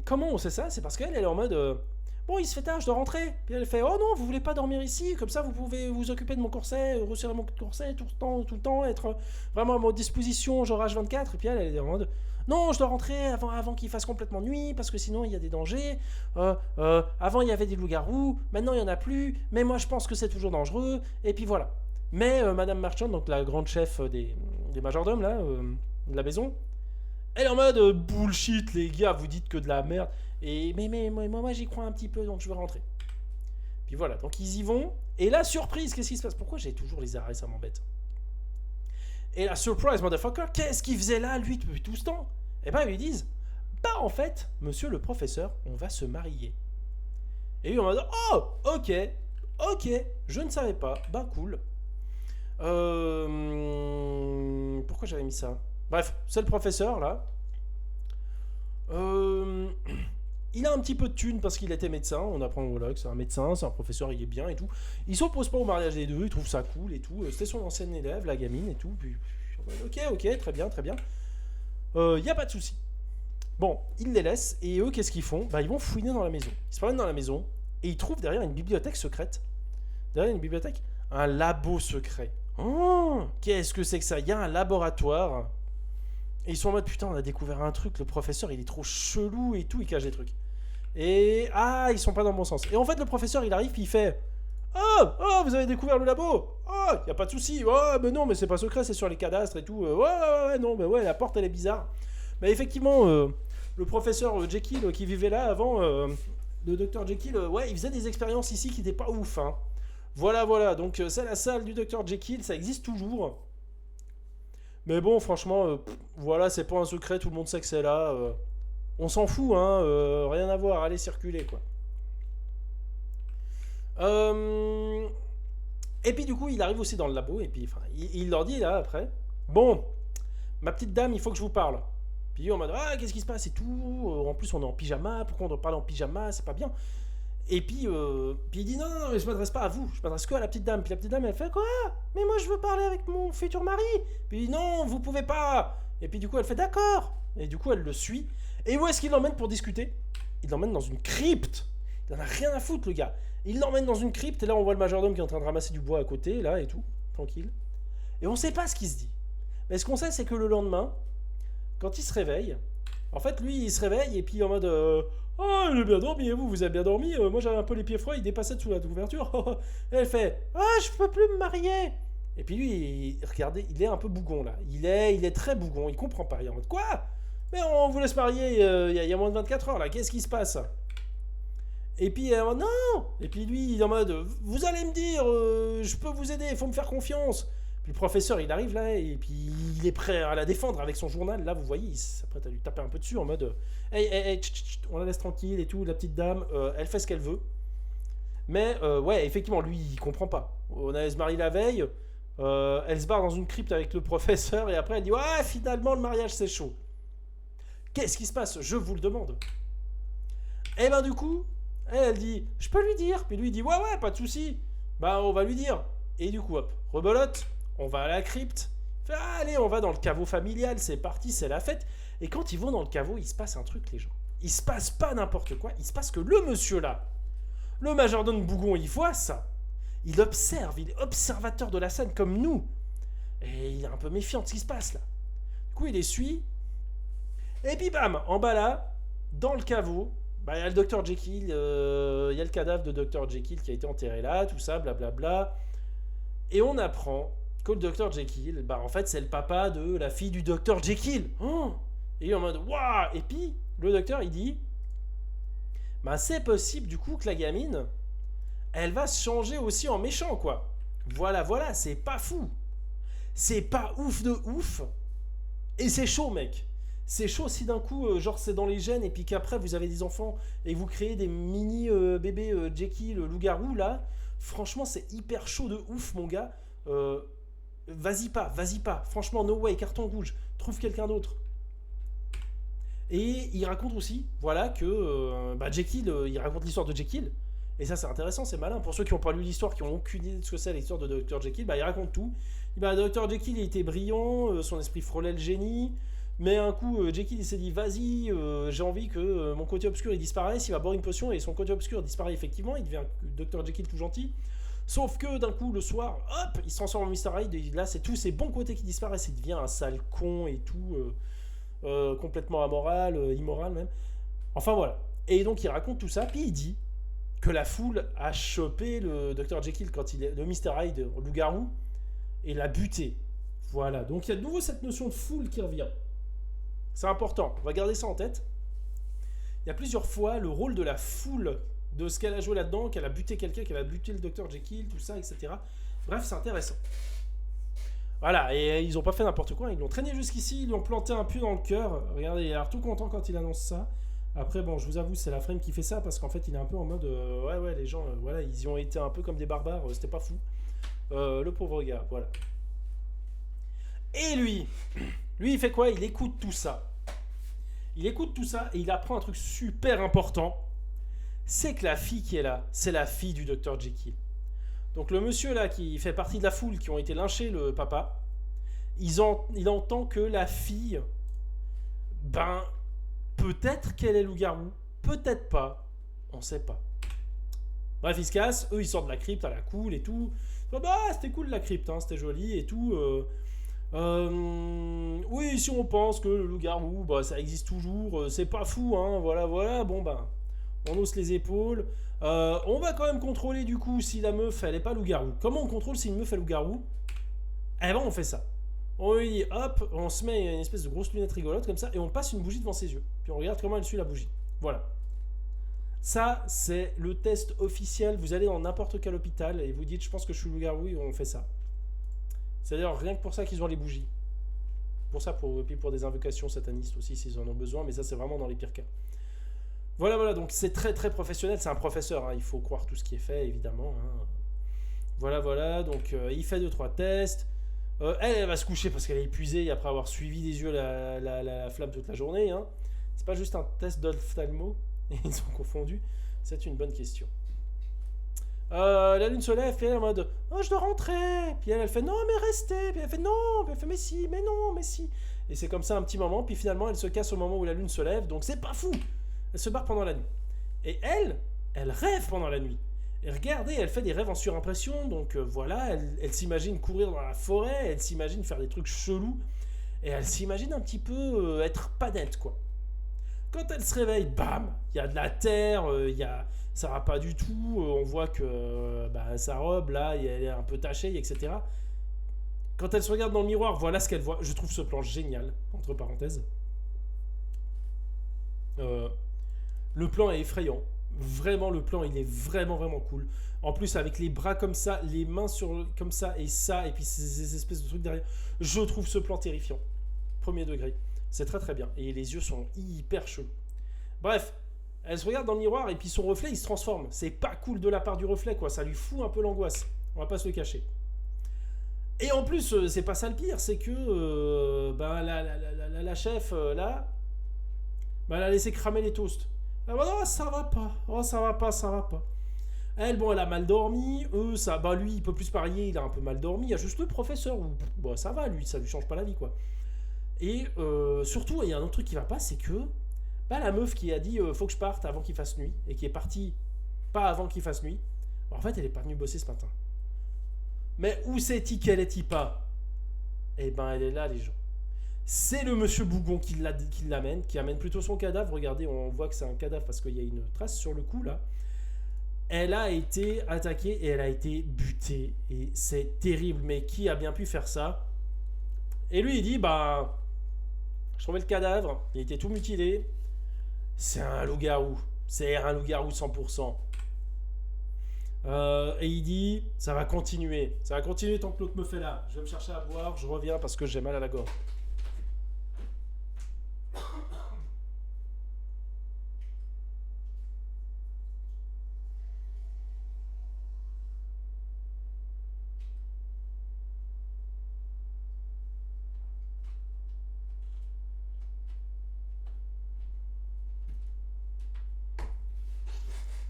comment on sait ça? C'est parce qu'elle est en mode bon, il se fait tard, je dois rentrer. Puis elle fait non, vous voulez pas dormir ici? Comme ça, vous pouvez vous occuper de mon corset, resserrer mon corset tout le temps, être vraiment à ma disposition, genre H24. Et puis elle est en mode non, je dois rentrer avant qu'il fasse complètement nuit, parce que sinon il y a des dangers. Avant il y avait des loups-garous, maintenant il y en a plus, mais moi je pense que c'est toujours dangereux. Et puis voilà. Mais Madame Marchand, donc la grande chef des majordomes là, de la maison, elle est en mode bullshit les gars, vous dites que de la merde. Et mais moi j'y crois un petit peu, donc je vais rentrer. Puis voilà, donc ils y vont. Et la surprise, qu'est-ce qui se passe? Pourquoi j'ai toujours les arrêts, ça m'embête. Et la surprise, motherfucker, qu'est-ce qu'il faisait là lui depuis tout ce temps? Et ben ils lui disent Bah en fait, monsieur le professeur, on va se marier. Et lui on va dire, oh, ok, je ne savais pas, bah cool. Pourquoi j'avais mis ça? Bref, c'est le professeur là. Il a un petit peu de thunes parce qu'il était médecin. On apprend voilà, que c'est un médecin, c'est un professeur, il est bien et tout. Il s'oppose pas au mariage des deux, il trouve ça cool et tout. C'était son ancienne élève, la gamine et tout. Puis, ok, très bien. Y a pas de souci. Bon, il les laisse et eux, qu'est-ce qu'ils font? Bah, ils vont fouiner dans la maison. Ils se promènent dans la maison et ils trouvent derrière une bibliothèque secrète. Derrière une bibliothèque, un labo secret. Oh, qu'est-ce que c'est que ça? Il y a un laboratoire. Et ils sont en mode putain, on a découvert un truc, le professeur il est trop chelou et tout, il cache des trucs. Et ils sont pas dans le bon sens. Et en fait, le professeur il arrive, puis il fait oh, vous avez découvert le labo? Oh, y a pas de souci. Oh, mais non, mais c'est pas secret, c'est sur les cadastres et tout. Ouais, non, mais ouais, la porte elle est bizarre. Mais effectivement, le professeur Jekyll qui vivait là avant, le docteur Jekyll, ouais, il faisait des expériences ici qui n'étaient pas ouf, hein. Voilà, donc c'est la salle du docteur Jekyll, ça existe toujours. Mais bon, franchement, voilà, c'est pas un secret, tout le monde sait que c'est là. On s'en fout, hein, rien à voir, allez circuler, quoi. Et puis du coup, il arrive aussi dans le labo, et puis il leur dit là, après, bon, ma petite dame, il faut que je vous parle. Puis on m'a dit, qu'est-ce qui se passe et tout, en plus on est en pyjama, pourquoi on doit parler en pyjama, c'est pas bien. Et puis il dit non, je m'adresse pas à vous, je m'adresse que à la petite dame. Puis la petite dame elle fait quoi? Mais moi je veux parler avec mon futur mari. Puis il dit non, vous pouvez pas. Et puis du coup elle fait d'accord. Et du coup elle le suit. Et où est-ce qu'il l'emmène pour discuter? Il l'emmène dans une crypte. Il en a rien à foutre le gars. Il l'emmène dans une crypte et là on voit le majordome qui est en train de ramasser du bois à côté là et tout, tranquille. Et on sait pas ce qu'il se dit. Mais ce qu'on sait c'est que le lendemain, quand il se réveille, en fait lui il se réveille et puis en mode oh, j'ai bien dormi, et vous avez bien dormi? Moi j'avais un peu les pieds froids, il dépassait sous la couverture. Et elle fait je peux plus me marier. Et puis lui, regardez, il est un peu bougon là. Il est très bougon, il comprend pas. Il est en mode quoi? Mais on vous laisse marier il y a moins de 24 heures là, qu'est-ce qui se passe? Et puis elle est en mode non. Et puis lui, il est en mode vous allez me dire, je peux vous aider, il faut me faire confiance. Puis le professeur il arrive là et puis il est prêt à la défendre avec son journal. Là vous voyez, il s'apprête à lui taper un peu dessus en mode hey, on la laisse tranquille et tout, la petite dame, elle fait ce qu'elle veut. Mais ouais, effectivement, lui il comprend pas. On allait se marier la veille, elle se barre dans une crypte avec le professeur et après elle dit ouais, finalement le mariage c'est chaud. Qu'est-ce qui se passe? Je vous le demande. Et ben du coup, elle dit je peux lui dire. Puis lui il dit ouais, pas de souci. Bah on va lui dire. Et du coup hop, rebelote. On va à la crypte. Allez, on va dans le caveau familial, c'est parti, c'est la fête. Et quand ils vont dans le caveau, il se passe un truc, les gens. Il se passe pas n'importe quoi, il se passe que le monsieur là, le majordome bougon, il voit ça. Il observe, il est observateur de la scène comme nous. Et il est un peu méfiant de ce qui se passe là. Du coup, il les suit. Et puis bam, en bas là, dans le caveau, il y a le Dr Jekyll, il y a le cadavre de Dr Jekyll qui a été enterré là, tout ça, blablabla. Et on apprend que le Dr Jekyll, en fait, c'est le papa de la fille du Dr Jekyll. Oh, et il est en mode waouh. Et puis le docteur il dit c'est possible du coup que la gamine elle va se changer aussi en méchant quoi. Voilà, c'est pas fou. C'est pas ouf de ouf. Et c'est chaud mec. C'est chaud si d'un coup genre c'est dans les gènes et puis qu'après vous avez des enfants et vous créez des mini bébés Jekyll loup-garou là. Franchement c'est hyper chaud de ouf mon gars. Vas-y pas. Franchement, no way, carton rouge. Trouve quelqu'un d'autre. Et il raconte aussi, voilà, que Jekyll, il raconte l'histoire de Jekyll. Et ça, c'est intéressant, c'est malin. Pour ceux qui n'ont pas lu l'histoire, qui n'ont aucune idée de ce que c'est l'histoire de Dr Jekyll, il raconte tout. Dr Jekyll, il était brillant, son esprit frôlait le génie. Mais un coup, Jekyll, il s'est dit, vas-y, j'ai envie que mon côté obscur, il disparaisse. Il va boire une potion et son côté obscur disparaît effectivement. Il devient Dr Jekyll tout gentil. Sauf que d'un coup, le soir, hop, il se transforme en Mr. Hyde. Et là, c'est tous ses bons côtés qui disparaissent. Il devient un sale con et tout, complètement amoral, immoral même. Enfin voilà. Et donc, il raconte tout ça. Puis il dit que la foule a chopé le Dr Jekyll quand il est le Mr. Hyde, loup-garou, et l'a buté. Voilà. Donc, il y a de nouveau cette notion de foule qui revient. C'est important. On va garder ça en tête. Il y a plusieurs fois le rôle de la foule, de ce qu'elle a joué là-dedans, qu'elle a buté quelqu'un, qu'elle a buté le Dr Jekyll, tout ça, etc. Bref, c'est intéressant. Voilà, et ils ont pas fait n'importe quoi, ils l'ont traîné jusqu'ici, ils lui ont planté un pieu dans le cœur. Regardez, il a l'air tout content quand il annonce ça. Après, bon, je vous avoue, c'est la frame qui fait ça, parce qu'en fait, il est un peu en mode, ouais, les gens, voilà, ils y ont été un peu comme des barbares, c'était pas fou. Le pauvre gars, voilà. Et lui, il fait quoi? Il écoute tout ça. Il écoute tout ça, et il apprend un truc super important. C'est que la fille qui est là, c'est la fille du Dr. Jekyll. Donc le monsieur là qui fait partie de la foule qui ont été lynchés, le papa, il entend que la fille, ben, peut-être qu'elle est loup-garou, peut-être pas, on sait pas. Bref, ils se cassent, eux ils sortent de la crypte à la cool et tout. Bah c'était cool la crypte, hein, c'était joli et tout. Oui, si on pense que le loup-garou, bah, ça existe toujours, c'est pas fou, hein, voilà, bon ben, on hausse les épaules. On va quand même contrôler du coup si la meuf elle est pas loup-garou. Comment on contrôle si une meuf est loup-garou? Eh ben on fait ça. On lui dit hop, on se met une espèce de grosse lunette rigolote comme ça et on passe une bougie devant ses yeux. Puis on regarde comment elle suit la bougie. Voilà. Ça c'est le test officiel. Vous allez dans n'importe quel hôpital et vous dites je pense que je suis loup-garou et on fait ça. C'est d'ailleurs rien que pour ça qu'ils ont les bougies. Pour ça, puis pour des invocations satanistes aussi s'ils en ont besoin, mais ça c'est vraiment dans les pires cas. Voilà, donc c'est très très professionnel, c'est un professeur, hein, il faut croire tout ce qui est fait, évidemment. Hein. Voilà, donc il fait 2-3 tests. Elle va se coucher parce qu'elle est épuisée après avoir suivi des yeux la flamme toute la journée. Hein. C'est pas juste un test d'ophtalmo, ils sont confondus, c'est une bonne question. La lune se lève, puis elle est en mode « Oh, je dois rentrer !» Puis elle fait « Non, mais restez !» Puis elle fait « Non !» Puis elle fait « Mais si, mais non, mais si !» Et c'est comme ça un petit moment, puis finalement elle se casse au moment où la lune se lève, donc c'est pas fou. Elle se barre pendant la nuit. Et elle rêve pendant la nuit. Et regardez, elle fait des rêves en surimpression. Donc voilà, elle s'imagine courir dans la forêt. Elle s'imagine faire des trucs chelous. Et elle s'imagine un petit peu être pas nette, quoi. Quand elle se réveille, bam, il y a de la terre, ça va pas du tout. On voit que sa robe, là, elle est un peu tachée, etc. Quand elle se regarde dans le miroir, voilà ce qu'elle voit. Je trouve ce plan génial, entre parenthèses. Le plan est effrayant. Vraiment, le plan, il est vraiment cool. En plus, avec les bras comme ça, les mains comme ça, et puis ces espèces de trucs derrière. Je trouve ce plan terrifiant. Premier degré. C'est très bien. Et les yeux sont hyper chelous. Bref, elle se regarde dans le miroir, et puis son reflet, il se transforme. C'est pas cool de la part du reflet, quoi. Ça lui fout un peu l'angoisse. On va pas se le cacher. Et en plus, c'est pas ça le pire, c'est que la chef, là... elle a laissé cramer les toasts. Elle va dire, ça va pas. Elle a mal dormi. Lui, il peut plus parier, il a un peu mal dormi. Il y a juste le professeur où, ça va, lui, ça lui change pas la vie, quoi. Et surtout, il y a un autre truc qui va pas, c'est que la meuf qui a dit faut que je parte avant qu'il fasse nuit, et qui est partie pas avant qu'il fasse nuit, en fait, elle est pas venue bosser ce matin. Mais où c'est-il qu'elle est-il pas? Eh ben, elle est là, les gens. C'est le monsieur Bougon qui l'amène, qui amène plutôt son cadavre. Regardez, on voit que c'est un cadavre parce qu'il y a une trace sur le cou, là. Elle a été attaquée et elle a été butée. Et c'est terrible, mais qui a bien pu faire ça? Et lui, il dit, je trouvais le cadavre, il était tout mutilé. C'est un loup-garou. C'est un loup-garou 100%. Et il dit, ça va continuer tant que l'autre me fait là. Je vais me chercher à boire, je reviens parce que j'ai mal à la gorge.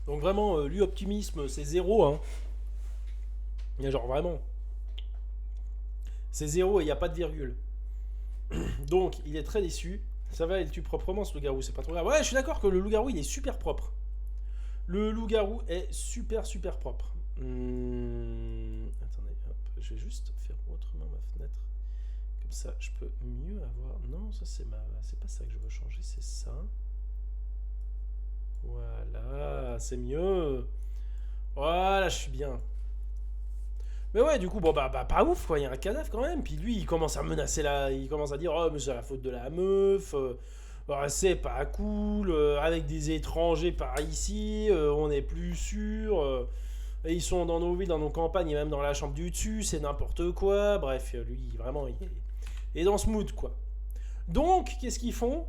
Donc vraiment, lui, optimisme, c'est zéro. Hein. Il y a genre vraiment. C'est zéro et il n'y a pas de virgule. Donc, il est très déçu. Ça va, il tue proprement ce loup-garou, c'est pas trop grave. Ouais, je suis d'accord que le loup-garou, il est super propre. Le loup-garou est super propre. Attendez, hop, je vais juste faire autrement ma fenêtre. Comme ça, je peux mieux avoir... Non, ça c'est pas ça que je veux changer, c'est ça. Voilà, c'est mieux. Voilà, je suis bien. Mais ouais, du coup, pas ouf, quoi. Il y a un cadavre quand même. Puis lui, il commence à menacer il commence à dire, oh, mais c'est la faute de la meuf. C'est pas cool. Avec des étrangers par ici, on n'est plus sûr. Et ils sont dans nos villes, dans nos campagnes, et même dans la chambre du dessus, c'est n'importe quoi. Bref, lui, vraiment, il est dans ce mood, quoi. Donc, qu'est-ce qu'ils font?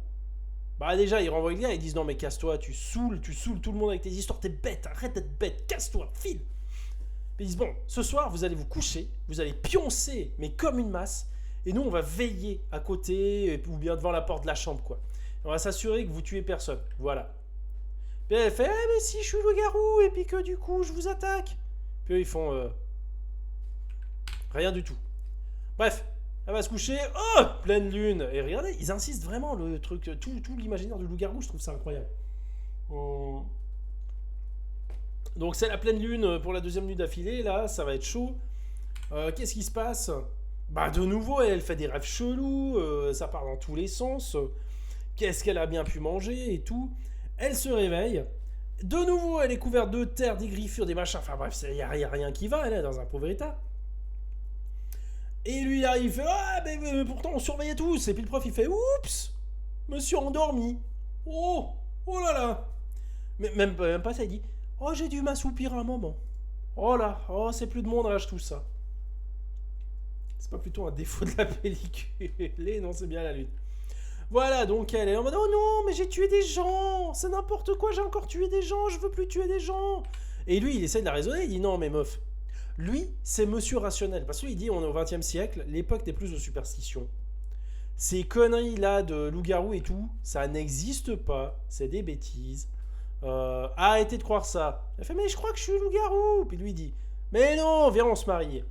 Bah déjà, ils renvoient le gars, ils disent non mais casse-toi, tu saoules tout le monde avec tes histoires, t'es bête, arrête d'être bête, casse-toi, file. Ils disent bon, ce soir, vous allez vous coucher, vous allez pioncer, mais comme une masse, et nous, on va veiller à côté, ou bien devant la porte de la chambre, quoi. On va s'assurer que vous tuez personne, voilà. Puis elle fait, mais si je suis loup-garou, et puis que du coup, je vous attaque. Puis eux, ils font, rien du tout. Bref, elle va se coucher, oh, pleine lune. Et regardez, ils insistent vraiment, le truc, tout l'imaginaire du loup-garou, je trouve ça incroyable. Donc c'est la pleine lune pour la deuxième nuit d'affilée, là, ça va être chaud. Qu'est-ce qui se passe? Bah de nouveau, elle fait des rêves chelous, ça part dans tous les sens. Qu'est-ce qu'elle a bien pu manger et tout. Elle se réveille. De nouveau, elle est couverte de terre, des griffures, des machins. Enfin bref, il n'y a rien qui va, elle est dans un pauvre état. Et lui arrive, il fait, ah mais pourtant on surveillait tous. Et puis le prof il fait, oups, me suis endormi. Oh là là. Mais même pas ça, il dit, oh j'ai dû m'assoupir un moment. Oh là, oh c'est plus de mon âge tout ça. C'est pas plutôt un défaut de la pellicule? Non, c'est bien la lune. Voilà, donc elle est en mode, oh non, mais j'ai tué des gens, c'est n'importe quoi, j'ai encore tué des gens, je veux plus tuer des gens. Et lui, il essaie de la raisonner, il dit, non mais meuf, lui, c'est monsieur rationnel. Parce qu'il dit, on est au XXe siècle, l'époque n'est plus de superstition. Ces conneries-là de loup-garou et tout, ça n'existe pas, c'est des bêtises. Arrêtez de croire ça. Elle fait, mais je crois que je suis loup-garou. Puis lui, il dit, mais non, viens, on se marie.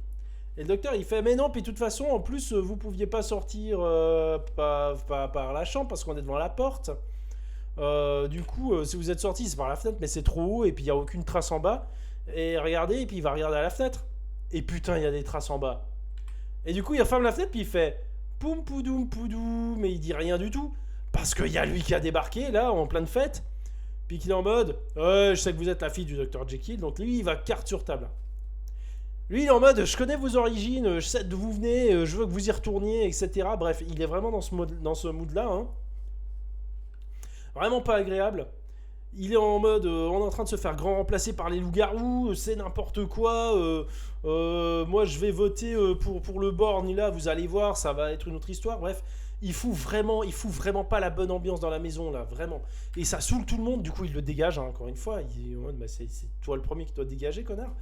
Et le docteur, il fait, mais non, puis de toute façon, en plus, vous pouviez pas sortir par la chambre parce qu'on est devant la porte. Du coup, si vous êtes sorti, c'est par la fenêtre, mais c'est trop haut, et puis il n'y a aucune trace en bas. Et regardez, et puis il va regarder à la fenêtre. Et putain, il y a des traces en bas. Et du coup, il referme la fenêtre, puis il fait, poum poudoum poudou, mais il dit rien du tout. Parce qu'il y a lui qui a débarqué, là, en pleine fête. Puis qu'il est en mode, je sais que vous êtes la fille du Dr Jekyll, donc lui, il va carte sur table. Lui, il est en mode, je connais vos origines, je sais d'où vous venez, je veux que vous y retourniez, etc. Bref, il est vraiment dans ce mood-là. Hein. Vraiment pas agréable. Il est en mode, on est en train de se faire grand remplacer par les loups-garous, c'est n'importe quoi. Moi, je vais voter pour le Borgne, là, vous allez voir, ça va être une autre histoire. Bref, il fout vraiment pas la bonne ambiance dans la maison, là, vraiment. Et ça saoule tout le monde, du coup, il le dégage, hein, encore une fois. Il est en mode, bah, c'est toi le premier qui doit dégager, connard.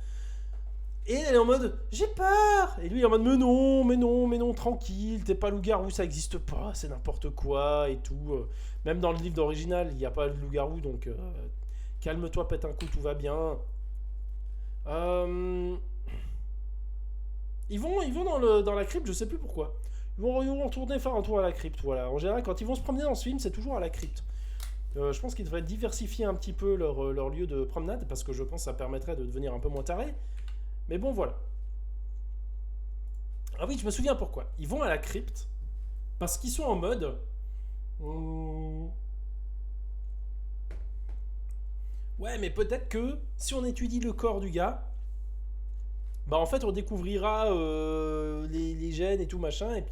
Et elle est en mode, j'ai peur. Et lui, il est en mode, mais non, tranquille, t'es pas loup-garou, ça existe pas, c'est n'importe quoi et tout. Même dans le livre d'original, il n'y a pas de loup-garou, donc calme-toi, pète un coup, tout va bien. Ils vont dans la crypte, je sais plus pourquoi. Ils vont retourner faire un tour à la crypte, voilà. En général, quand ils vont se promener dans ce film, c'est toujours à la crypte. Je pense qu'ils devraient diversifier un petit peu leur lieu de promenade, parce que je pense que ça permettrait de devenir un peu moins taré. Mais bon, voilà. Ah oui, je me souviens pourquoi. Ils vont à la crypte parce qu'ils sont en mode... Ouais, mais peut-être que si on étudie le corps du gars, bah en fait, on découvrira les gènes et tout machin,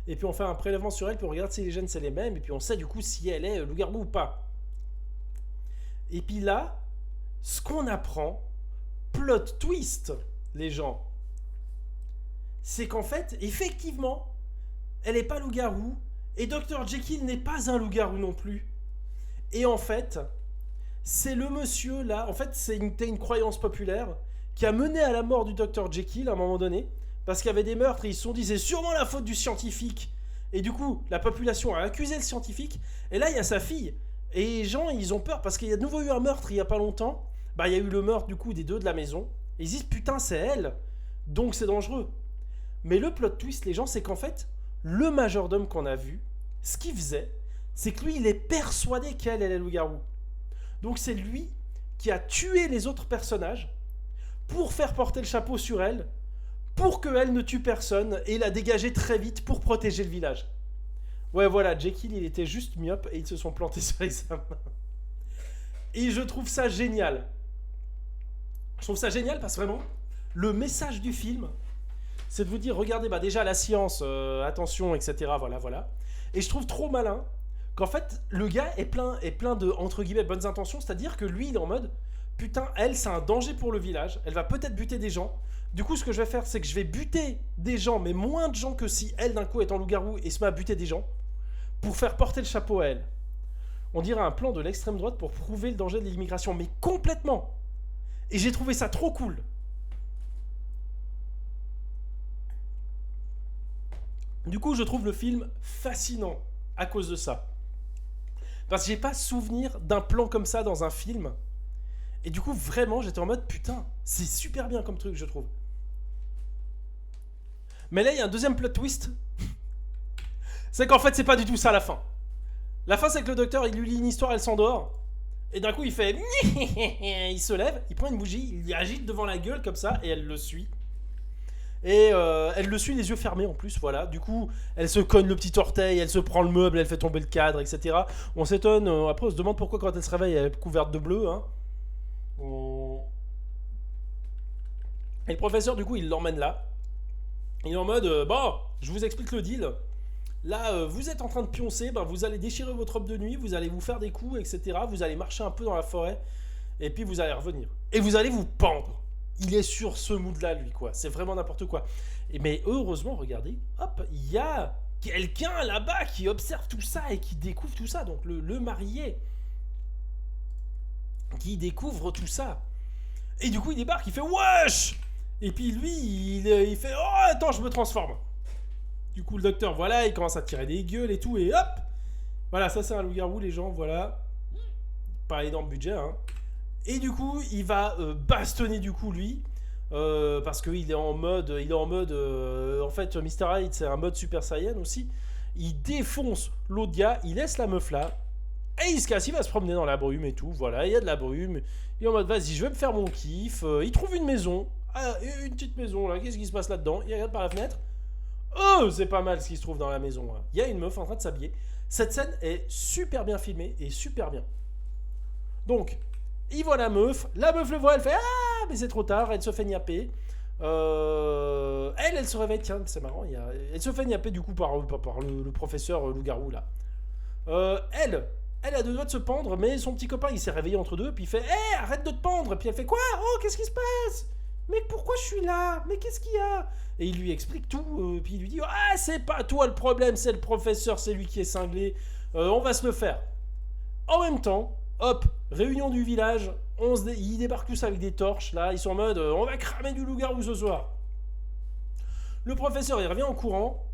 et puis on fait un prélèvement sur elle, puis on regarde si les gènes c'est les mêmes, et puis on sait du coup si elle est loup-garou ou pas. Et puis là, ce qu'on apprend, plot twist, les gens, c'est qu'en fait, effectivement, elle n'est pas loup-garou, et Dr Jekyll n'est pas un loup-garou non plus. Et en fait, c'est le monsieur là, en fait, c'était une croyance populaire qui a mené à la mort du Dr Jekyll à un moment donné, parce qu'il y avait des meurtres, et ils se sont dit, c'est sûrement la faute du scientifique. Et du coup, la population a accusé le scientifique, et là, il y a sa fille. Et les gens, ils ont peur, parce qu'il y a de nouveau eu un meurtre il n'y a pas longtemps. Bah, il y a eu le meurtre du coup des deux de la maison. Et ils disent putain c'est elle, donc c'est dangereux. Mais le plot twist les gens c'est qu'en fait le majordome qu'on a vu, ce qu'il faisait, c'est que lui il est persuadé qu'elle est loup-garou. Donc c'est lui qui a tué les autres personnages pour faire porter le chapeau sur elle, pour qu'elle ne tue personne et la dégager très vite pour protéger le village. Ouais voilà, Jekyll il était juste myope et ils se sont plantés sur l'examen. Et je trouve ça génial. Je trouve ça génial parce que vraiment, le message du film, c'est de vous dire, regardez, bah déjà la science, attention, etc. Voilà. Et je trouve trop malin qu'en fait, le gars est plein de, entre guillemets, bonnes intentions, c'est-à-dire que lui, il est en mode, putain, elle, c'est un danger pour le village. Elle va peut-être buter des gens. Du coup, ce que je vais faire, c'est que je vais buter des gens, mais moins de gens que si elle, d'un coup, est en loup-garou et se met à buter des gens, pour faire porter le chapeau à elle. On dirait un plan de l'extrême droite pour prouver le danger de l'immigration, mais complètement. Et j'ai trouvé ça trop cool. Du coup, je trouve le film fascinant à cause de ça. Parce que j'ai pas souvenir d'un plan comme ça dans un film. Et du coup, vraiment, j'étais en mode, putain, c'est super bien comme truc, je trouve. Mais là, il y a un deuxième plot twist. C'est qu'en fait, c'est pas du tout ça la fin. La fin, c'est que le docteur, il lui lit une histoire, elle s'endort. Et d'un coup, il fait... il se lève, il prend une bougie, il l'y agite devant la gueule comme ça, et elle le suit. Et elle le suit les yeux fermés en plus, voilà. Du coup, elle se cogne le petit orteil, elle se prend le meuble, elle fait tomber le cadre, etc. On s'étonne, après on se demande pourquoi quand elle se réveille, elle est couverte de bleu. Hein. Et le professeur, du coup, il l'emmène là. Il est en mode, bon, je vous explique le deal. Là, vous êtes en train de pioncer, ben, vous allez déchirer votre robe de nuit, vous allez vous faire des coups, etc. Vous allez marcher un peu dans la forêt, et puis vous allez revenir. Et vous allez vous pendre. Il est sur ce mood-là, lui, quoi. C'est vraiment n'importe quoi. Mais heureusement, regardez, hop, il y a quelqu'un là-bas qui observe tout ça et qui découvre tout ça. Donc le marié qui découvre tout ça. Et du coup, il débarque, il fait « Wesh !» Et puis lui, il fait « Oh, attends, je me transforme !» Du coup, le docteur, voilà, il commence à tirer des gueules et tout, et hop. Voilà, ça c'est un loup-garou, les gens, voilà. Pas énorme budget, hein. Et du coup, il va bastonner du coup lui, parce qu'il est en mode, en fait, Mr. Hyde, c'est un mode Super Saiyan aussi. Il défonce l'autre gars, il laisse la meuf là, et il se casse, il va se promener dans la brume et tout, voilà, il y a de la brume. Il est en mode, vas-y, je vais me faire mon kiff. Il trouve une maison, une petite maison là, qu'est-ce qui se passe là-dedans? Il regarde par la fenêtre. Oh, c'est pas mal ce qui se trouve dans la maison. Hein. Il y a une meuf en train de s'habiller. Cette scène est super bien filmée et super bien. Donc, il voit la meuf le voit, elle fait « Ah, mais c'est trop tard », elle se fait niapper. Elle se réveille, tiens, c'est marrant, elle se fait niapper du coup par le professeur loup-garou là. Elle a deux doigts de se pendre, mais son petit copain il s'est réveillé entre deux, puis il fait « Hé, arrête de te pendre !» Puis elle fait « Quoi? Oh, qu'est-ce qui se passe? Mais pourquoi je suis là? Mais qu'est-ce qu'il y a ?» Et il lui explique tout, puis il lui dit « Ah, c'est pas toi le problème, c'est le professeur, c'est lui qui est cinglé, on va se le faire. » En même temps, hop, réunion du village, ils débarquent tous avec des torches, là, ils sont en mode « On va cramer du loup-garou ce soir. » Le professeur, il revient en courant,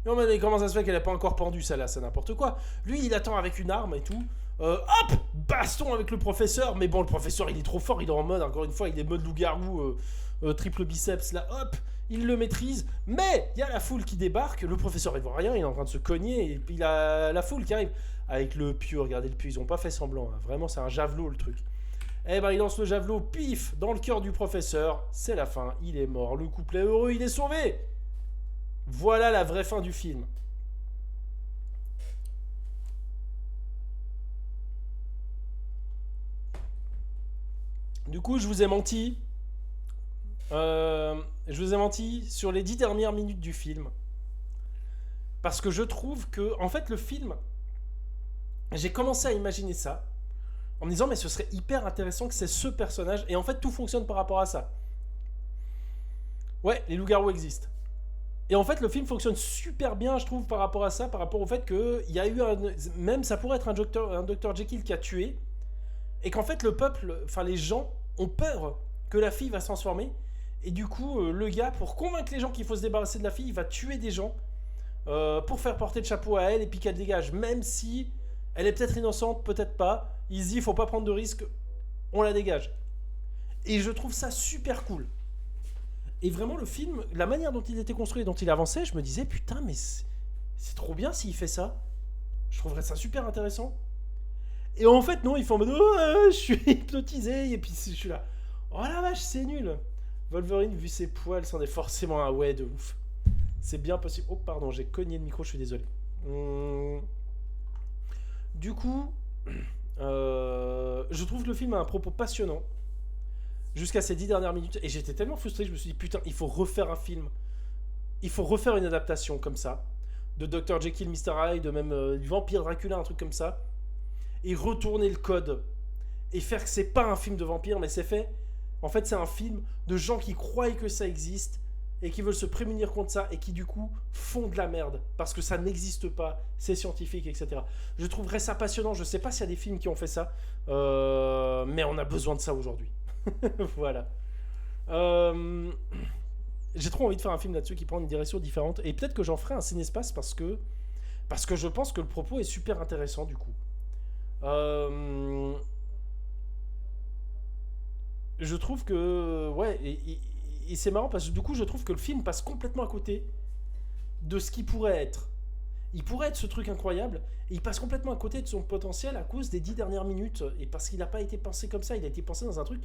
et on m'a dit « Comment ça se fait qu'elle n'a pas encore pendu celle-là, c'est n'importe quoi. » Lui, il attend avec une arme et tout. Hop, baston avec le professeur, mais bon, le professeur, il est trop fort, il est en mode, encore une fois, il est mode loup-garou, triple biceps, là, hop, il le maîtrise, mais il y a la foule qui débarque, le professeur, il voit rien, il est en train de se cogner, et puis il a la foule qui arrive, avec le pieu, regardez le pieu, ils ont pas fait semblant, hein, vraiment, c'est un javelot, le truc. Eh ben, il lance le javelot, pif, dans le cœur du professeur, c'est la fin, il est mort, le couple est heureux, il est sauvé. Voilà la vraie fin du film. Du coup, je vous ai menti. Je vous ai menti sur les 10 dernières minutes du film. Parce que je trouve que, en fait, le film, j'ai commencé à imaginer ça, en me disant, mais ce serait hyper intéressant que c'est ce personnage, et en fait, tout fonctionne par rapport à ça. Ouais, les loups-garous existent. Et en fait, le film fonctionne super bien, je trouve, par rapport à ça, par rapport au fait qu'il y a eu même ça pourrait être un Dr. Jekyll qui a tué, et qu'en fait, le peuple, enfin les gens, ont peur que la fille va se transformer, et du coup, le gars, pour convaincre les gens qu'il faut se débarrasser de la fille, il va tuer des gens pour faire porter le chapeau à elle, et puis qu'elle dégage, même si elle est peut-être innocente, peut-être pas, il se dit, il faut pas prendre de risques, on la dégage. Et je trouve ça super cool. Et vraiment, le film, la manière dont il était construit et dont il avançait, je me disais, putain, mais c'est trop bien s'il fait ça. Je trouverais ça super intéressant. Et en fait, non, ils font en mode, oh, je suis hypnotisé. Et puis, je suis là, oh la vache, c'est nul. Wolverine, vu ses poils, c'en est forcément un ouais de ouf. C'est bien possible. Oh, pardon, j'ai cogné le micro, je suis désolé. Du coup, je trouve que le film a un propos passionnant. Jusqu'à ces 10 dernières minutes, et j'étais tellement frustré, je me suis dit, putain, il faut refaire un film. Il faut refaire une adaptation comme ça, de Dr. Jekyll, Mr. Hyde, de même du Vampire Dracula, un truc comme ça, et retourner le code, et faire que c'est pas un film de vampire, mais c'est fait. En fait, c'est un film de gens qui croient que ça existe et qui veulent se prémunir contre ça et qui du coup font de la merde parce que ça n'existe pas, c'est scientifique, etc. Je trouverais ça passionnant. Je sais pas s'il y a des films qui ont fait ça, mais on a besoin de ça aujourd'hui. Voilà. J'ai trop envie de faire un film là-dessus qui prend une direction différente et peut-être que j'en ferai un cinespace parce que je pense que le propos est super intéressant du coup. Je trouve que ouais, et c'est marrant parce que du coup je trouve que le film passe complètement à côté de ce qu'il pourrait être. Il pourrait être ce truc incroyable et il passe complètement à côté de son potentiel à cause des 10 dernières minutes et parce qu'il n'a pas été pensé comme ça, il a été pensé dans un truc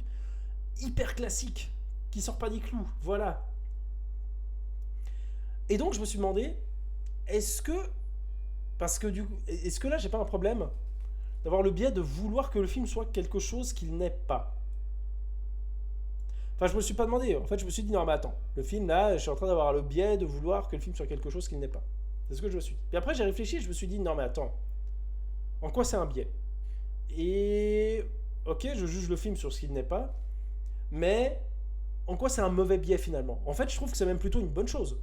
hyper classique qui sort pas des clous, voilà. Et donc je me suis demandé, est-ce que là j'ai pas un problème d'avoir le biais de vouloir que le film soit quelque chose qu'il n'est pas. Enfin, je me suis pas demandé. En fait, je me suis dit, non, mais attends. Le film, là, je suis en train d'avoir le biais de vouloir que le film soit quelque chose qu'il n'est pas. C'est ce que je me suis dit. Puis après, j'ai réfléchi et je me suis dit, non, mais attends. En quoi c'est un biais? Et... Ok, je juge le film sur ce qu'il n'est pas. Mais... En quoi c'est un mauvais biais, finalement? En fait, je trouve que c'est même plutôt une bonne chose.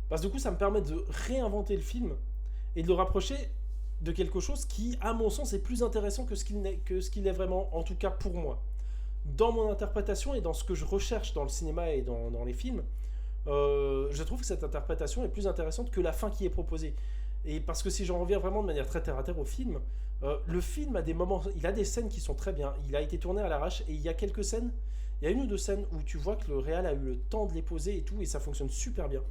Parce que du coup, ça me permet de réinventer le film et de le rapprocher de quelque chose qui, à mon sens, est plus intéressant que ce qu'il est vraiment, en tout cas pour moi. Dans mon interprétation et dans ce que je recherche dans le cinéma et dans les films, je trouve que cette interprétation est plus intéressante que la fin qui est proposée. Et parce que si j'en reviens vraiment de manière très terre-à-terre au film, le film a des moments, il a des scènes qui sont très bien, il a été tourné à l'arrache et il y a quelques scènes, il y a une ou deux scènes où tu vois que le réal a eu le temps de les poser et tout, et ça fonctionne super bien.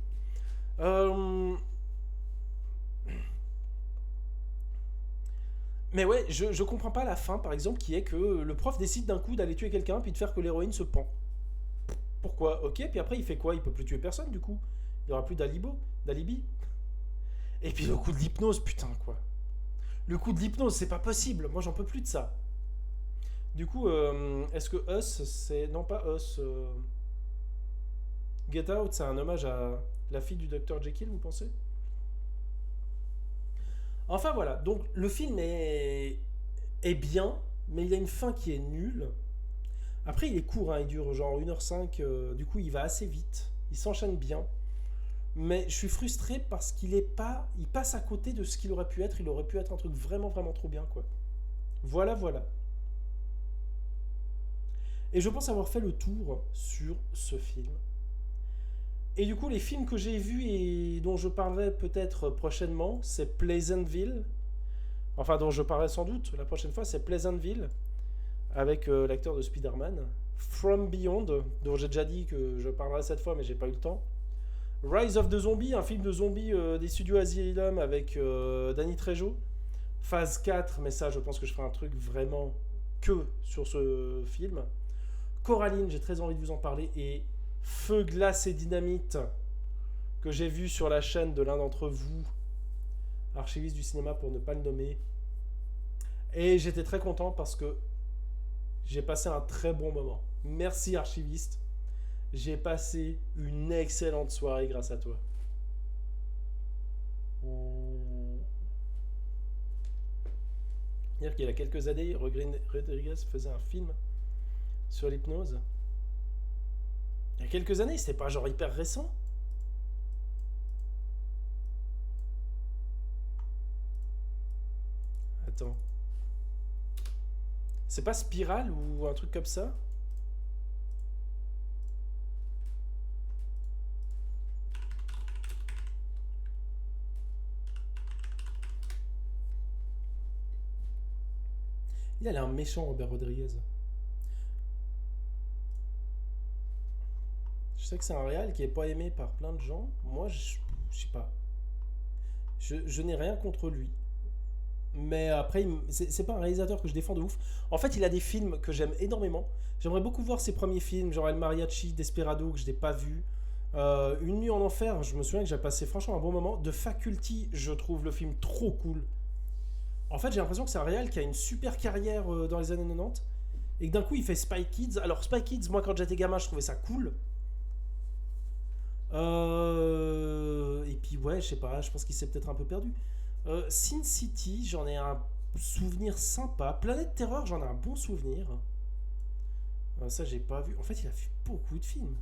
Mais ouais, je comprends pas la fin, par exemple, qui est que le prof décide d'un coup d'aller tuer quelqu'un, puis de faire que l'héroïne se pend. Pourquoi? Ok, puis après il fait quoi? Il peut plus tuer personne, du coup. Il n'y aura plus d'alibi. Et puis le coup de l'hypnose, putain, quoi. Le coup de l'hypnose, c'est pas possible. Moi, j'en peux plus de ça. Du coup, est-ce que Us, c'est... Non, pas Us. Get Out, c'est un hommage à la fille du Dr. Jekyll, vous pensez? Enfin voilà, donc le film est bien, mais il a une fin qui est nulle. Après il est court, hein, il dure genre 1h05, du coup il va assez vite, il s'enchaîne bien. Mais je suis frustré parce qu'il passe à côté de ce qu'il aurait pu être, il aurait pu être un truc vraiment vraiment trop bien quoi. Voilà. Et je pense avoir fait le tour sur ce film. Et du coup, les films que j'ai vus et dont je parlerai peut-être prochainement, c'est Pleasantville. Enfin, dont je parlerai sans doute la prochaine fois, c'est Pleasantville, avec l'acteur de Spider-Man. From Beyond, dont j'ai déjà dit que je parlerai cette fois, mais j'ai pas eu le temps. Rise of the Zombie, un film de zombies des studios Asylum avec Danny Trejo. Phase 4, mais ça, je pense que je ferai un truc vraiment que sur ce film. Coraline, j'ai très envie de vous en parler, et Feu, glace et dynamite, que j'ai vu sur la chaîne de l'un d'entre vous, archiviste du cinéma pour ne pas le nommer. Et j'étais très content parce que j'ai passé un très bon moment. Merci archiviste. J'ai passé une excellente soirée grâce à toi. Dire qu'il y a quelques années, Rodriguez faisait un film sur l'hypnose. Il y a quelques années, c'était pas genre hyper récent. Attends. C'est pas Spirale ou un truc comme ça? Il a l'air méchant, Robert Rodriguez. Je sais que c'est un réal qui est pas aimé par plein de gens. Moi, je sais pas. Je n'ai rien contre lui. Mais après, c'est pas un réalisateur que je défends de ouf. En fait, il a des films que j'aime énormément. J'aimerais beaucoup voir ses premiers films, genre El Mariachi, Desperado, que je n'ai pas vu. Une nuit en enfer, je me souviens que j'ai passé franchement un bon moment. The Faculty, je trouve le film trop cool. En fait, j'ai l'impression que c'est un réal qui a une super carrière dans les années 90. Et que d'un coup, il fait Spy Kids. Alors, Spy Kids, moi, quand j'étais gamin, je trouvais ça cool. Et puis ouais, je sais pas, je pense qu'il s'est peut-être un peu perdu. Sin City, j'en ai un souvenir sympa. Planète Terreur, j'en ai un bon souvenir. Ça, j'ai pas vu. En fait, il a fait beaucoup de films.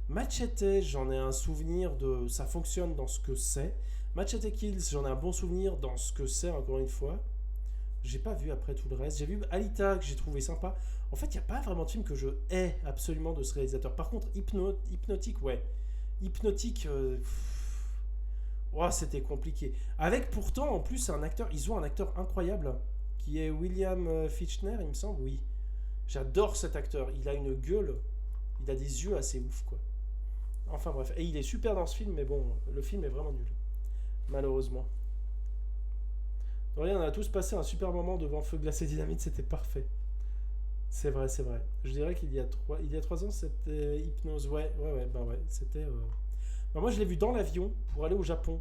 Machete, j'en ai un souvenir de... Ça fonctionne dans ce que c'est. Machete Kills, j'en ai un bon souvenir dans ce que c'est, encore une fois. J'ai pas vu après tout le reste. J'ai vu Alita, que j'ai trouvé sympa. En fait, il n'y a pas vraiment de film que je hais absolument de ce réalisateur. Par contre, Hypnotique, ouais. Hypnotique... Oh, c'était compliqué. Avec pourtant, en plus, un acteur... Ils ont un acteur incroyable, qui est William Fichtner, il me semble, oui. J'adore cet acteur. Il a une gueule. Il a des yeux assez ouf, quoi. Enfin bref. Et il est super dans ce film, mais bon, le film est vraiment nul. Malheureusement. Dorian, on a tous passé un super moment devant Feu Glacé Dynamite, c'était parfait. C'est vrai, c'est vrai. Je dirais qu'il y a 3 ans, c'était Hypnose. Ouais, c'était... Bah, moi, je l'ai vu dans l'avion pour aller au Japon.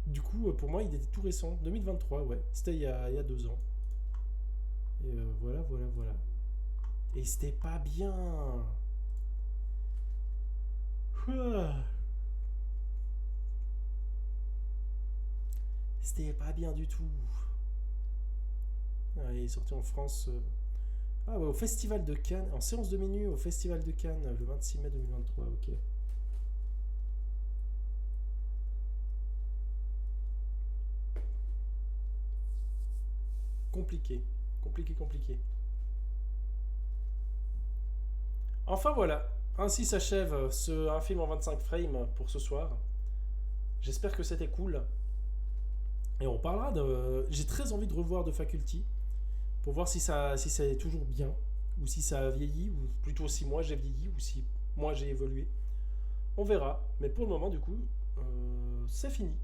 Du coup, pour moi, il était tout récent. 2023, ouais. C'était il y a 2 ans. Et voilà. Et c'était pas bien. C'était pas bien du tout. Ah, il est sorti en France... Ah ouais, au Festival de Cannes, en séance de minuit au Festival de Cannes, le 26 mai 2023, ok. Compliqué. Enfin voilà, ainsi s'achève un film en 25 frames pour ce soir. J'espère que c'était cool. Et on parlera de... J'ai très envie de revoir The Faculty pour voir si ça est toujours bien, ou si ça a vieilli, ou plutôt si moi j'ai vieilli, ou si moi j'ai évolué. On verra, mais pour le moment du coup, c'est fini.